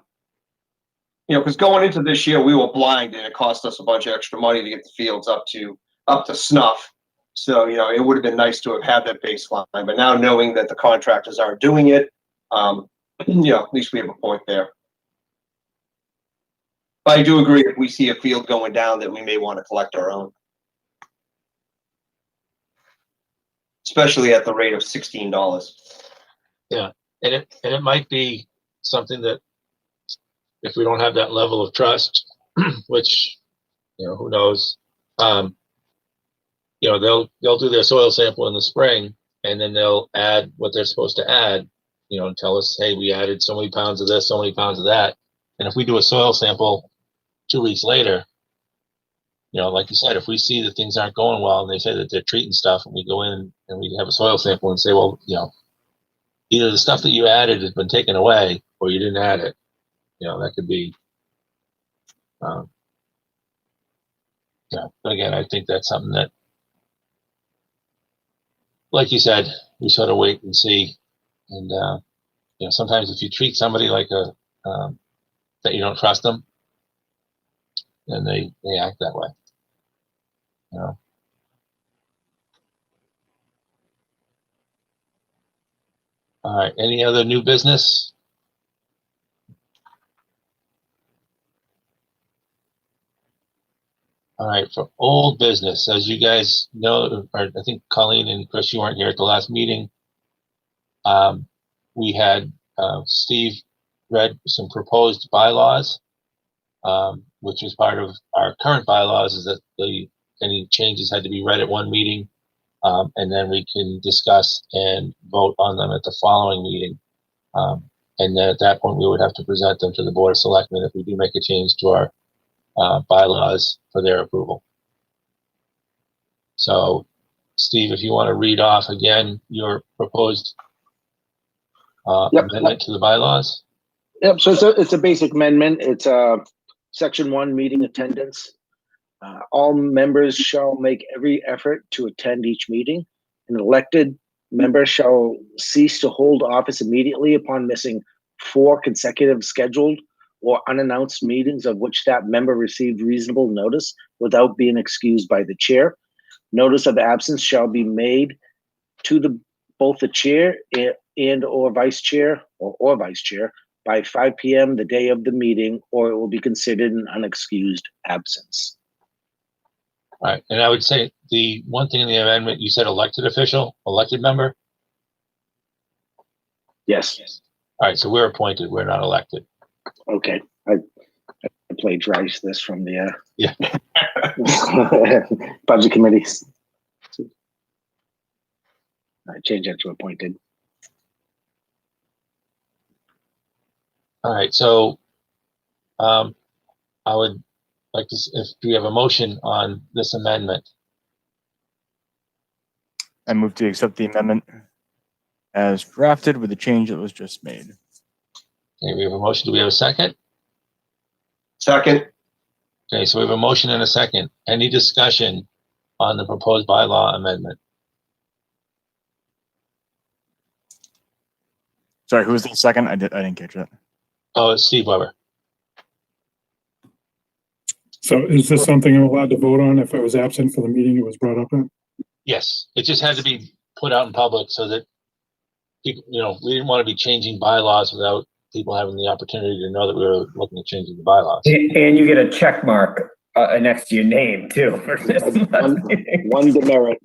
You know, because going into this year, we were blind, and it cost us a bunch of extra money to get the fields up to snuff. So, you know, it would have been nice to have had that baseline. But now, knowing that the contractors aren't doing it, you know, at least we have a point there. But I do agree, if we see a field going down, that we may want to collect our own. Especially at the rate of $16. And it might be something that, if we don't have that level of trust, which, who knows, they'll do their soil sample in the spring, and then they'll add what they're supposed to add, and tell us, hey, we added so many pounds of this, so many pounds of that. And if we do a soil sample 2 weeks later, like you said, if we see that things aren't going well and they say that they're treating stuff, and we go in and we have a soil sample and say, well, either the stuff that you added has been taken away or you didn't add it, that could be, but again, I think that's something that, like you said, we sort of wait and see. And, sometimes if you treat somebody like that you don't trust them, then they act that way. All right. Any other new business? All right. For old business, as you guys know, or I think Colleen and Chris, you weren't here at the last meeting. We had Steve read some proposed bylaws, which was part of our current bylaws, is that any changes had to be read at one meeting, and then we can discuss and vote on them at the following meeting. And then at that point, we would have to present them to the Board of Selectmen if we do make a change to our bylaws for their approval. So, Steve, if you want to read off again your proposed amendment to the bylaws. Yep. So it's a basic amendment. It's section 1, meeting attendance. All members shall make every effort to attend each meeting. An elected member shall cease to hold office immediately upon missing 4 consecutive scheduled or unannounced meetings of which that member received reasonable notice without being excused by the chair. Notice of absence shall be made to both the chair and or vice chair or vice chair by 5 p.m. the day of the meeting, or it will be considered an unexcused absence. All right. And I would say the one thing in the amendment, you said elected official, elected member? Yes. All right. So we're appointed. We're not elected. Okay. I plagiarized this from the Yeah. budget committees. I changed that to appointed. All right. So I would like to, if we have a motion on this amendment. I move to accept the amendment as drafted with the change that was just made. Okay, we have a motion. Do we have a second? Second. Okay, so we have a motion and a second. Any discussion on the proposed bylaw amendment? Sorry, who was the second? I didn't catch that. Oh, it's Steve Weber. So is this something I'm allowed to vote on if I was absent for the meeting it was brought up at? Yes, it just had to be put out in public so that people, we didn't want to be changing bylaws without people having the opportunity to know that we were looking at changing the bylaws. And you get a check mark next to your name too. For this One demerit.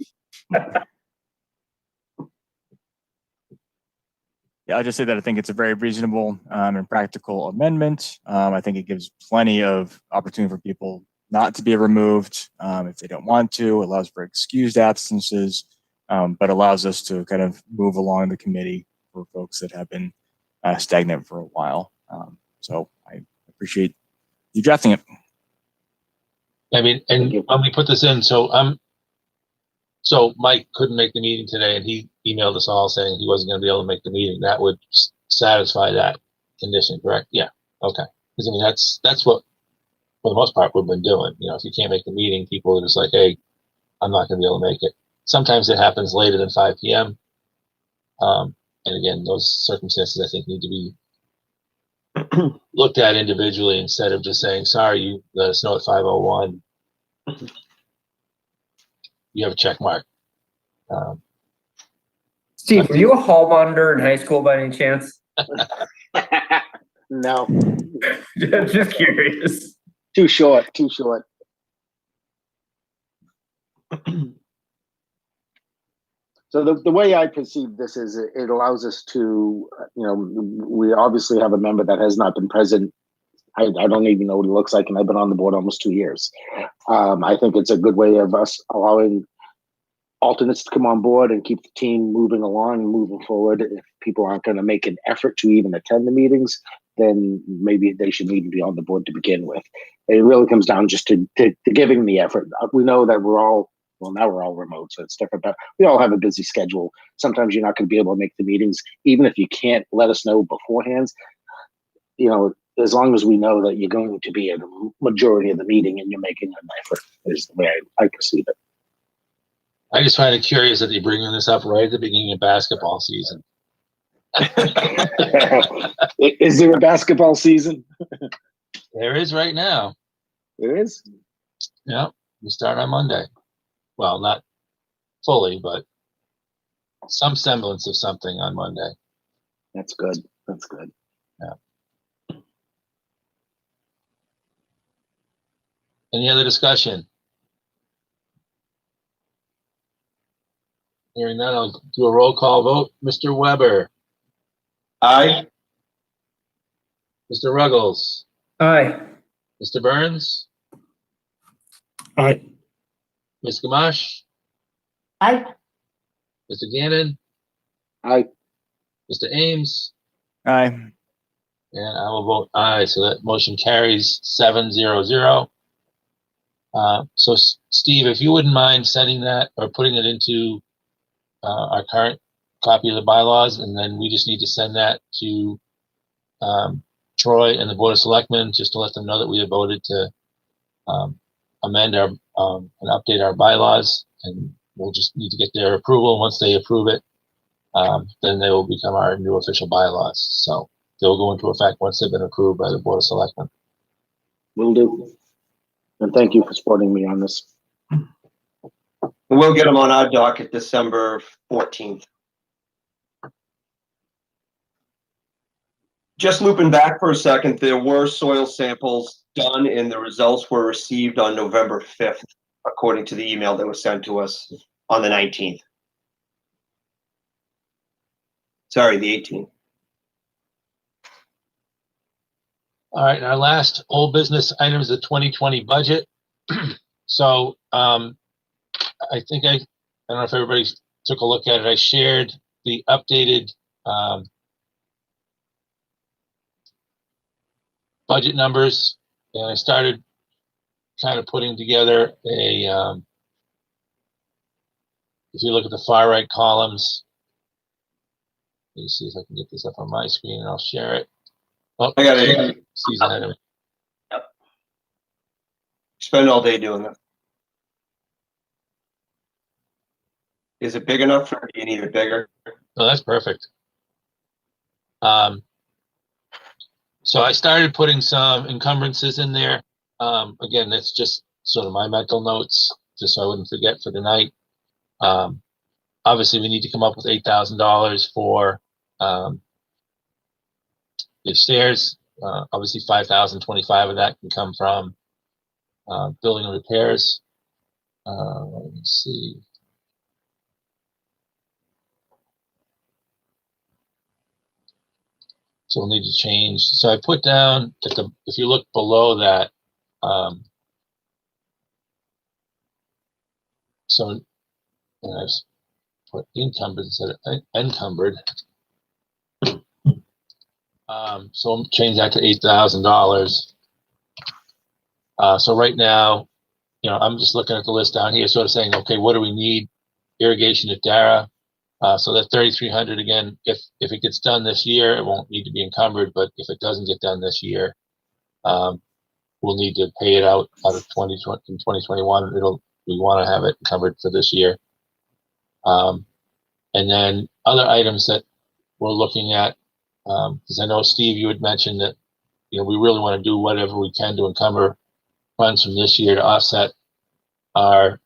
Yeah, I'll just say that I think it's a very reasonable and practical amendment. I think it gives plenty of opportunity for people not to be removed if they don't want to. It allows for excused absences, but allows us to kind of move along the committee for folks that have been stagnant for a while. So I appreciate you drafting it. I mean, and when we put this in, so Mike couldn't make the meeting today, and he emailed us all saying he wasn't going to be able to make the meeting. That would satisfy that condition, correct? Yeah. Okay. Because I mean, that's what, for the most part, we've been doing. If you can't make the meeting, people are just like, hey, I'm not going to be able to make it. Sometimes it happens later than 5 p.m. And again, those circumstances I think need to be looked at individually instead of just saying, sorry, you let us know at 5:01. You have a check mark. Steve, were you a hall monitor in high school by any chance? No. Just curious. Too short, too short. So the way I perceive this is it allows us to, we obviously have a member that has not been present. I don't even know what it looks like, and I've been on the board almost 2 years. I think it's a good way of us allowing alternates to come on board and keep the team moving along and moving forward. If people aren't going to make an effort to even attend the meetings, then maybe they shouldn't even be on the board to begin with. It really comes down just to giving the effort. We know that now we're all remote, so it's different, but we all have a busy schedule. Sometimes you're not going to be able to make the meetings, even if you can't let us know beforehand. As long as we know that you're going to be at a majority of the meeting and you're making an effort, is the way I perceive it. I just find it curious that they're bringing this up right at the beginning of basketball season. Is there a basketball season? There is right now. There is? Yeah, we start on Monday. Well, not fully, but some semblance of something on Monday. That's good. That's good. Yeah. Any other discussion? Hearing none, I'll do a roll call vote. Mr. Weber, Aye. Mr. Ruggles, Aye. Mr. Burns, Aye. Ms. Gamache, I, Mr. Gannon, Aye. Mr. Ames, Aye. and I will vote aye. So that motion carries 7-0-0. So Steve, if you wouldn't mind sending that or putting it into our current copy of the bylaws, and then we just need to send that to Troy and the Board of Selectmen just to let them know that we have voted to amend our and update our bylaws, and we'll just need to get their approval. Once they approve it, then they will become our new official bylaws. So they'll go into effect once they've been approved by the Board of Selectmen. Will do. And thank you for supporting me on this. We'll get them on our docket December 14th. Just looping back for a second, there were soil samples done and the results were received on November 5th, according to the email that was sent to us on the 19th. Sorry, the 18th. All right, our last old business item is the 2020 budget. So I think I don't know if everybody took a look at it. I shared the updated budget numbers, and I started kind of putting together a, if you look at the far right columns, let me see if I can get this up on my screen and I'll share it. Oh, I got it. Steve's ahead of me. Spend all day doing that. Is it big enough, or do you need it bigger? No, that's perfect. So I started putting some encumbrances in there. Again, that's just sort of my mental notes, just so I wouldn't forget for tonight. Obviously, we need to come up with $8,000 for the stairs. Obviously, $5,025 of that can come from building and repairs. Let me see. So we'll need to change. So I put down at the, if you look below that, so and I've put encumbered instead of encumbered. So I'll change that to $8,000. So right now, I'm just looking at the list down here, sort of saying, okay, what do we need? Irrigation at Dara. So that 3,300 again, if it gets done this year, it won't need to be encumbered. But if it doesn't get done this year, we'll need to pay it out of 2020 in 2021. We want to have it covered for this year. And then other items that we're looking at, because I know Steve, you had mentioned that we really want to do whatever we can to encumber funds from this year to offset our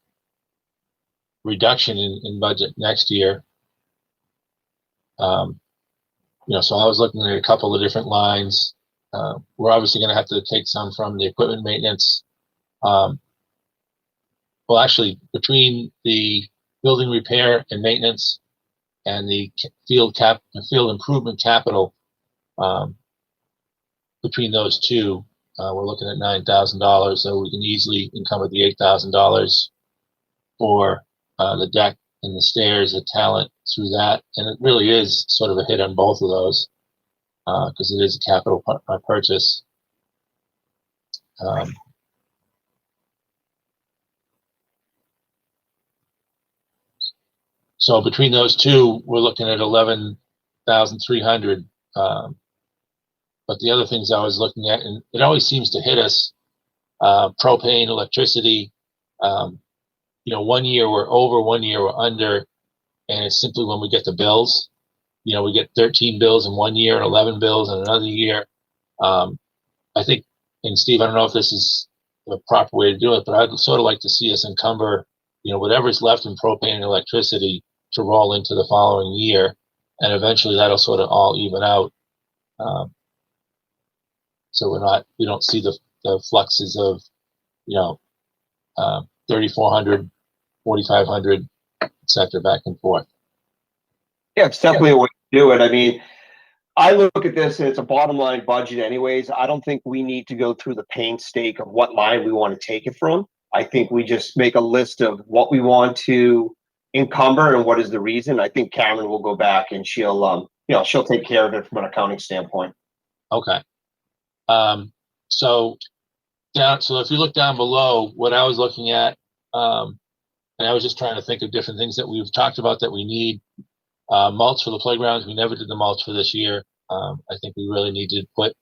reduction in budget next year. So I was looking at a couple of different lines. we're obviously going to have to take some from the equipment maintenance. Well, actually, between the building repair and maintenance and the field improvement capital, between those two, we're looking at $9,000. So we can easily encumber the $8,000 for the deck and the stairs, the talent through that. And it really is sort of a hit on both of those because it is a capital purchase. So between those two, we're looking at 11,300. But the other things I was looking at, and it always seems to hit us, propane, electricity. 1 year we're over, 1 year we're under, and it's simply when we get the bills. We get 13 bills in 1 year and 11 bills in another year. I think, and Steve, I don't know if this is the proper way to do it, but I'd sort of like to see us encumber, whatever's left in propane and electricity to roll into the following year, and eventually that'll sort of all even out. So we don't see the fluxes of, 3,400, 4,500, et cetera, back and forth. Yeah, it's definitely a way to do it. I mean, I look at this and it's a bottom line budget anyways. I don't think we need to go through the painstaking of what line we want to take it from. I think we just make a list of what we want to encumber and what is the reason. I think Cameron will go back and she'll take care of it from an accounting standpoint. Okay. So if you look down below, what I was looking at, and I was just trying to think of different things that we've talked about that we need. Mulch for the playgrounds. We never did the mulch for this year. I think we really need to put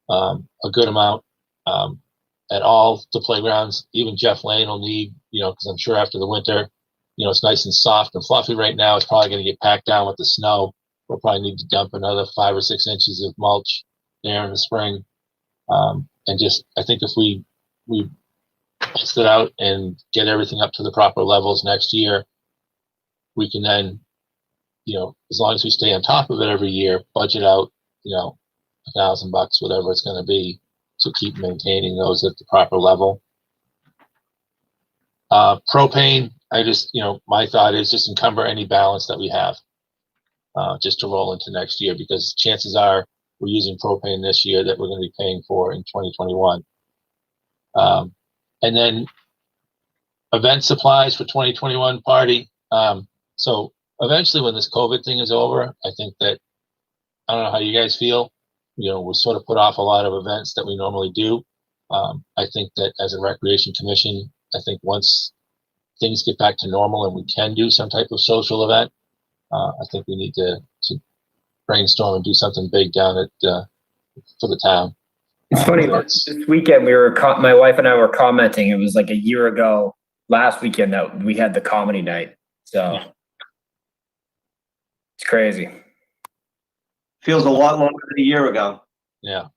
a good amount at all the playgrounds. Even Jeff Lane will need, because I'm sure after the winter, it's nice and soft and fluffy right now. It's probably going to get packed down with the snow. We'll probably need to dump another 5 or 6 inches of mulch there in the spring. And just, I think if we test it out and get everything up to the proper levels next year, we can then, as long as we stay on top of it every year, budget out, $1,000, whatever it's going to be, to keep maintaining those at the proper level. Propane, I just, my thought is just encumber any balance that we have, just to roll into next year, because chances are we're using propane this year that we're going to be paying for in 2021. And then event supplies for 2021 party. So eventually when this COVID thing is over, I think that, I don't know how you guys feel, we'll sort of put off a lot of events that we normally do. I think that as a recreation commission, I think once things get back to normal and we can do some type of social event, I think we need to brainstorm and do something big down at for the town. It's funny, this weekend my wife and I were commenting, it was like a year ago last weekend that we had the comedy night. So it's crazy. Feels a lot longer than a year ago. Yeah.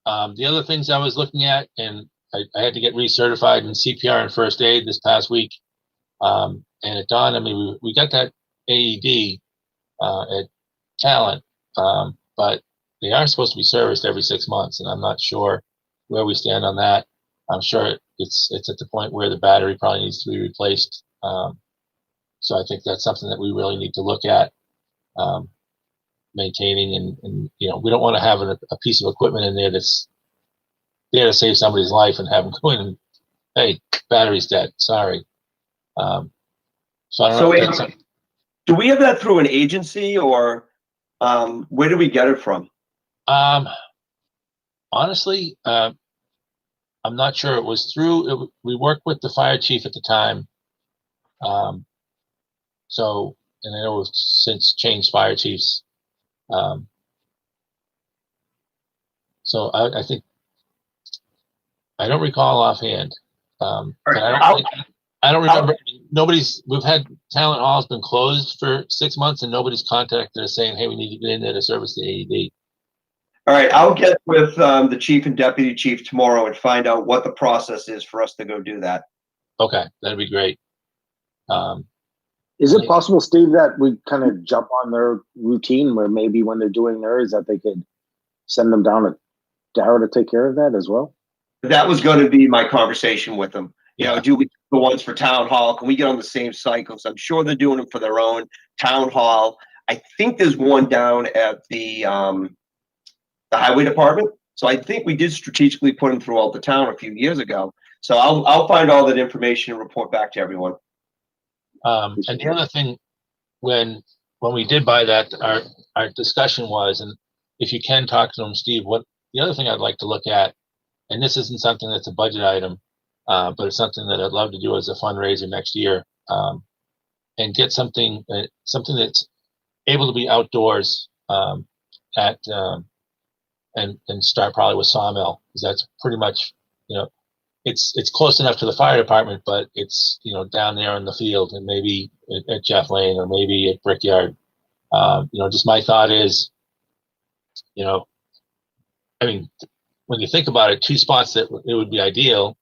The other things I was looking at, and I had to get recertified in CPR and first aid this past week. And it dawned on me, we got that AED at Talent, but they are supposed to be serviced every 6 months, and I'm not sure where we stand on that. I'm sure it's at the point where the battery probably needs to be replaced. So I think that's something that we really need to look at, maintaining, and we don't want to have a piece of equipment in there that's there to save somebody's life and have them go in and, hey, battery's dead, sorry. So I don't know. Do we have that through an agency, or where do we get it from? Honestly, I'm not sure. It was through, we worked with the fire chief at the time. So, and I know we've since changed fire chiefs. So I think, I don't recall offhand. But I don't remember. We've had Talent Hall's been closed for 6 months and nobody's contacted us saying, hey, we need to get in there to service the AED. All right, I'll get with the chief and deputy chief tomorrow and find out what the process is for us to go do that. Okay, that'd be great. Is it possible, Steve, that we kind of jump on their routine where maybe when they're doing theirs that they could send them down to Dara to take care of that as well? That was going to be my conversation with them. You know, Yeah. do we do the ones for town hall? Can we get on the same cycles? I'm sure they're doing them for their own town hall. I think there's one down at the highway department. So I think we did strategically put them throughout the town a few years ago. So I'll find all that information and report back to everyone. And the other thing, when we did buy that, our discussion was, and if you can talk to them, Steve, what the other thing I'd like to look at, and this isn't something that's a budget item, but it's something that I'd love to do as a fundraiser next year, and get something that's able to be outdoors at and start probably with Sawmill, because that's pretty much, you know, it's close enough to the fire department, but it's, you know, down there in the field, and maybe at Jeff Lane or maybe at Brickyard. You know, just my thought is, you know, I mean, when you think about it, two spots that it would be ideal,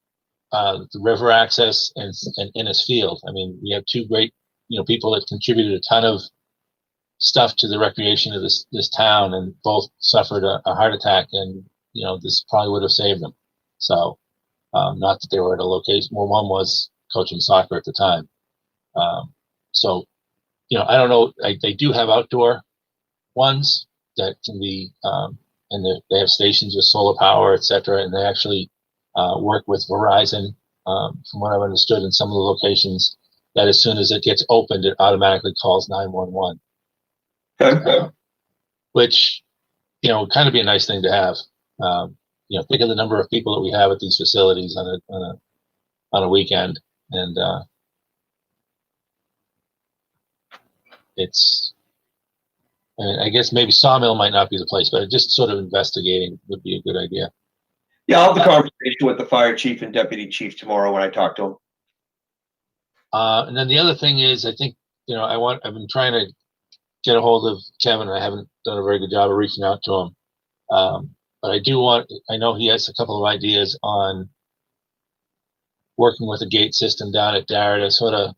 the river access and Innis Field. I mean, we have two great, you know, people that contributed a ton of stuff to the recreation of this town, and both suffered a heart attack, and, you know, this probably would have saved them. So, not that they were at a location, well, one was coaching soccer at the time. So, you know, I don't know, they do have outdoor ones that can be, and they have stations with solar power, et cetera, and they actually work with Verizon, from what I've understood in some of the locations, that as soon as it gets opened, it automatically calls 911. Okay. Which, you know, would kind of be a nice thing to have. You know, think of the number of people that we have at these facilities on a weekend, and it's. I mean, I guess maybe Sawmill might not be the place, but just sort of investigating would be a good idea. Yeah, I'll have the conversation with the fire chief and deputy chief tomorrow when I talk to him. And then the other thing is, I think, you know, I've been trying to get a hold of Kevin. I haven't done a very good job of reaching out to him. But I know he has a couple of ideas on working with a gate system down at Dara to sort of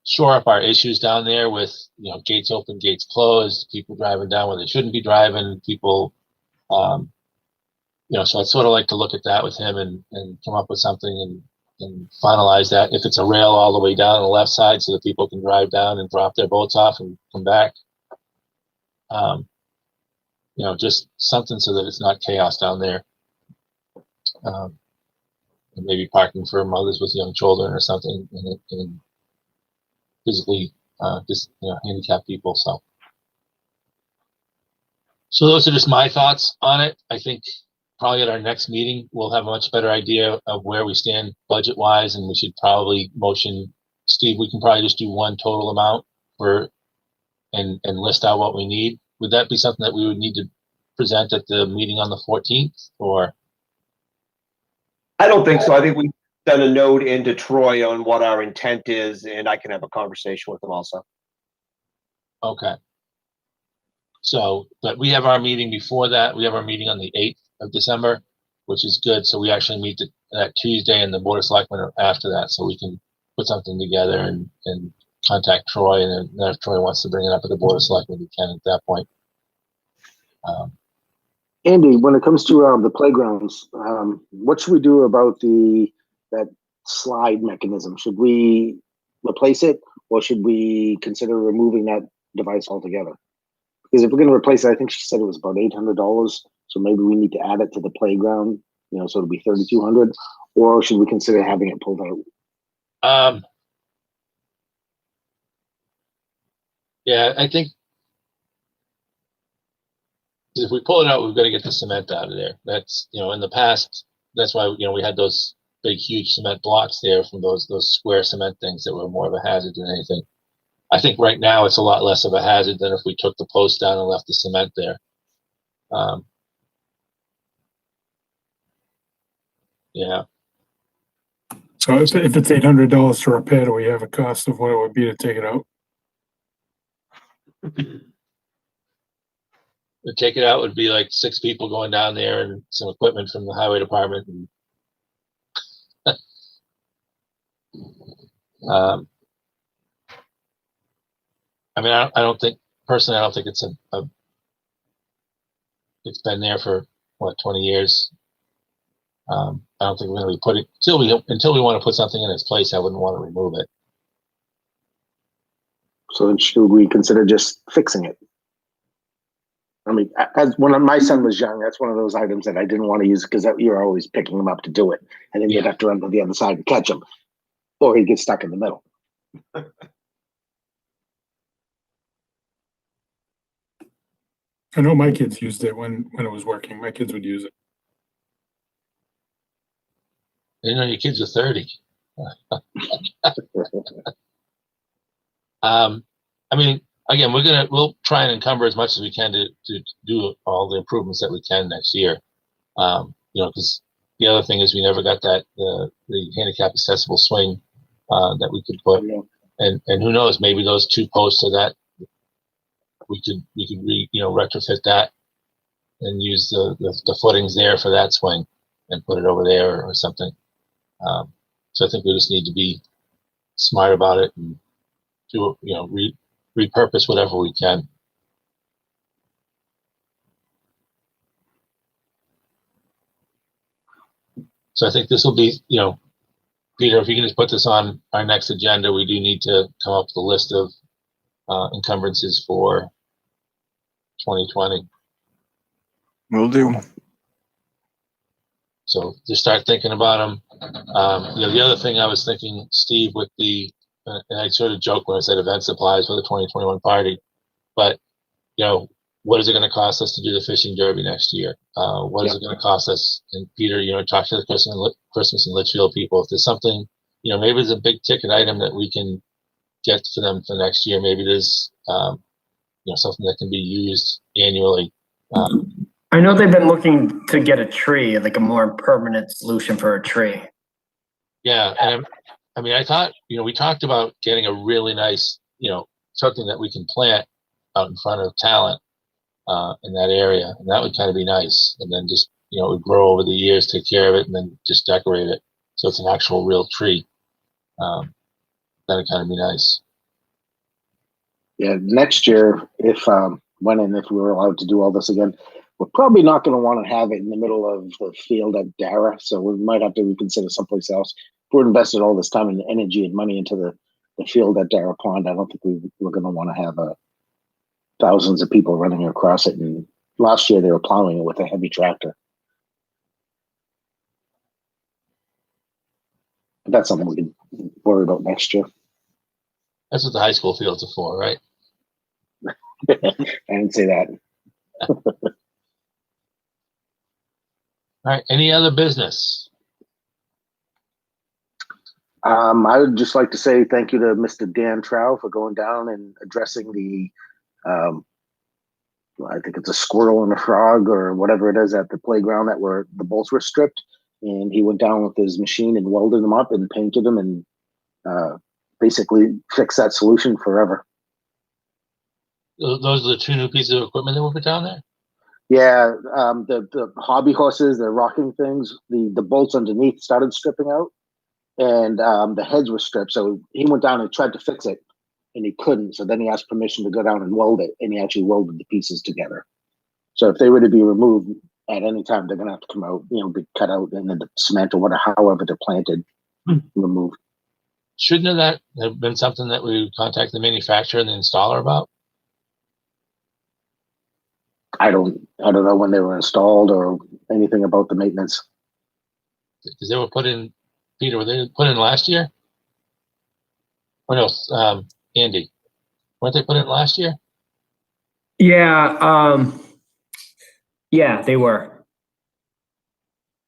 shore up our issues down there with, you know, gates open, gates closed, people driving down where they shouldn't be driving, people, you know, so I'd sort of like to look at that with him and come up with something and finalize that. If it's a rail all the way down on the left side so that people can drive down and drop their boats off and come back. You know, just something so that it's not chaos down there. And maybe parking for mothers with young children or something, and physically just, you know, handicapped people. So those are just my thoughts on it. I think probably at our next meeting we'll have a much better idea of where we stand budget wise, and we should probably motion, Steve, we can probably just do one total amount and list out what we need. Would that be something that we would need to present at the meeting on the 14th, or? I don't think so. I think we sent a note into Troy on what our intent is, and I can have a conversation with them also. Okay. So, but we have our meeting before that. We have our meeting on the 8th of December, which is good. So we actually meet that Tuesday, and the Board of Selectmen are after that, so we can put something together and contact Troy, and then if Troy wants to bring it up at the Board of Selectmen, we can at that point. Andy, when it comes to the playgrounds, what should we do about that slide mechanism? Should we replace it, or should we consider removing that device altogether? Because if we're going to replace it, I think she said it was about $800. So maybe we need to add it to the playground, you know, so it'll be $3,200, or should we consider having it pulled out? Yeah, I think if we pull it out, we've got to get the cement out of there. That's, you know, in the past, that's why, you know, we had those big, huge cement blocks there from those square cement things that were more of a hazard than anything. I think right now it's a lot less of a hazard than if we took the post down and left the cement there. Yeah. So if it's $800 to repair, do we have a cost of what it would be to take it out? To take it out would be like 6 people going down there and some equipment from the highway department. And I mean, I don't think, personally, I don't think it's a it's been there for what, 20 years. I don't think we're going to be putting until we want to put something in its place. I wouldn't want to remove it. So then should we consider just fixing it? I mean, as when my son was young, that's one of those items that I didn't want to use because you're always picking him up to do it, and then you'd Yeah. have to run to the other side and catch him, or he'd get stuck in the middle. I know my kids used it when it was working. My kids would use it. You know, your kids are 30. I mean, again, we'll try and encumber as much as we can to do all the improvements that we can next year. You know, because the other thing is we never got that the handicap accessible swing that we could put, and who knows, maybe those 2 posts so that we could retrofit that and use the footings there for that swing and put it over there or something. So I think we just need to be smart about it and do, repurpose whatever we can. So I think this will be, Peter, if you can just put this on our next agenda, we do need to come up with a list of encumbrances for 2020. Will do. So just start thinking about them. The other thing I was thinking, Steve, with and I sort of joked when I said event supplies for the 2021 party, but what is it going to cost us to do the fishing derby next year? What is it going to cost us? And Peter, talk to the Christmas and Litchfield people. If there's something, maybe there's a big ticket item that we can get for them for next year. Maybe there's, something that can be used annually. I know they've been looking to get a tree, like a more permanent solution for a tree. Yeah, and I thought, we talked about getting a really nice, something that we can plant out in front of Talent in that area, and that would kind of be nice. And then just, it would grow over the years, take care of it, and then just decorate it so it's an actual real tree. That'd kind of be nice. Yeah, next year, if we were allowed to do all this again, we're probably not going to want to have it in the middle of the field at Dara, so we might have to reconsider someplace else. If we're invested all this time and energy and money into the field at Dara Pond, I don't think we're going to want to have thousands of people running across it. And last year they were plowing it with a heavy tractor. But that's something we can worry about next year. That's what the high school fields are for, right? I didn't say that. All right. Any other business? I would just like to say thank you to Mr. Dan Trow for going down and addressing the, I think it's a squirrel and a frog or whatever it is at the playground that the bolts were stripped. And he went down with his machine and welded them up and painted them and basically fixed that solution forever. Those are the 2 new pieces of equipment that were put down there? Yeah, the hobby horses, the rocking things, the bolts underneath started stripping out, and the heads were stripped. So he went down and tried to fix it, and he couldn't. So then he asked permission to go down and weld it, and he actually welded the pieces together. So if they were to be removed at any time, they're going to have to come out, be cut out, and then the cement or whatever, however they're planted, removed. Shouldn't that have been something that we would contact the manufacturer and the installer about? I don't know when they were installed or anything about the maintenance. Because they were put in, Peter, were they put in last year? Or no, Andy, weren't they put in last year? Yeah, yeah, they were.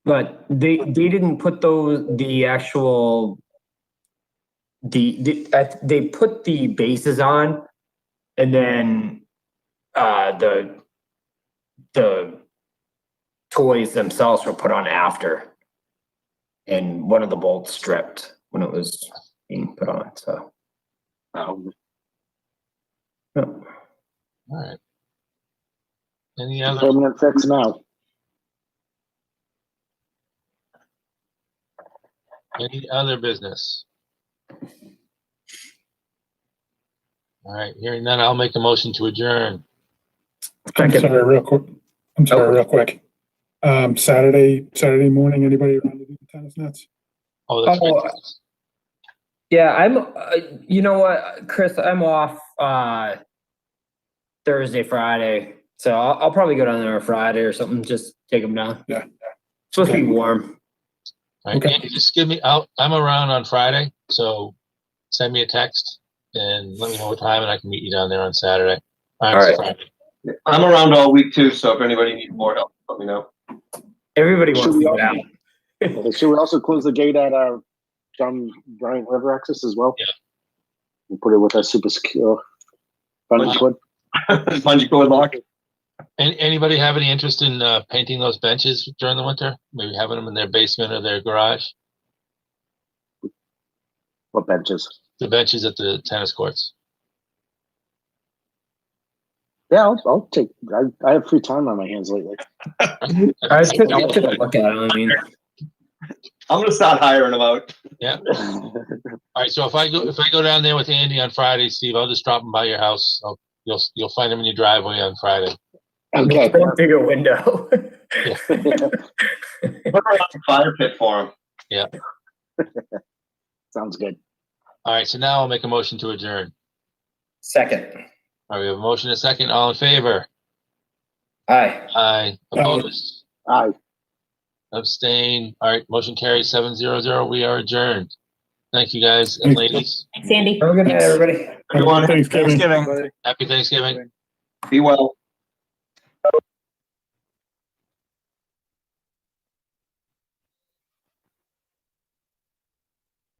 But they didn't put they put the bases on, and then the toys themselves were put on after, and one of the bolts stripped when it was being put on. So, Yeah. All right. Any other? Permanent fix now. Any other business? All right. Hearing none, I'll make a motion to adjourn. I'm sorry, real quick. I'm sorry, real quick. Saturday morning, anybody around to do the tennis nets? Oh, that's Oh, right. Yeah, I'm, you know what, Chris, I'm off, Thursday, Friday. So I'll probably go down there on Friday or something, just take them down. Yeah. Supposed to be warm. All right, Okay. Andy, just give me out. I'm around on Friday, so send me a text and let me know what time, and I can meet you down there on Saturday. All right. Friday. I'm around all week too, so if anybody needs more help, let me know. Everybody Should wants to we go all- down. Should we also close the gate at John Bryant River access as well? Yeah. And put it with a super secure bungee cord. Bungee cord lock. Anybody have any interest in painting those benches during the winter? Maybe having them in their basement or their garage? What benches? The benches at the tennis courts. Yeah, I'll take. I have free time on my hands lately. I'll take a look at it. I mean, I'm gonna start hiring them out. All right, so if I go down there with Andy on Friday, Steve, I'll just drop him by your house. You'll find him in your driveway on Friday. Okay. don't dig a window. Put a fire pit for them. Sounds good. All right, so now I'll make a motion to adjourn. Second. All right, we have a motion and a second. All in favor? Aye. Aye. Opposed? Aye. Abstain. All right, motion carries 7-0-0. We are adjourned. Thank you guys and ladies. Thanks, Andy. Have a good night, everybody. Everyone, Thanksgiving. Thanksgiving. Happy Thanksgiving. be well.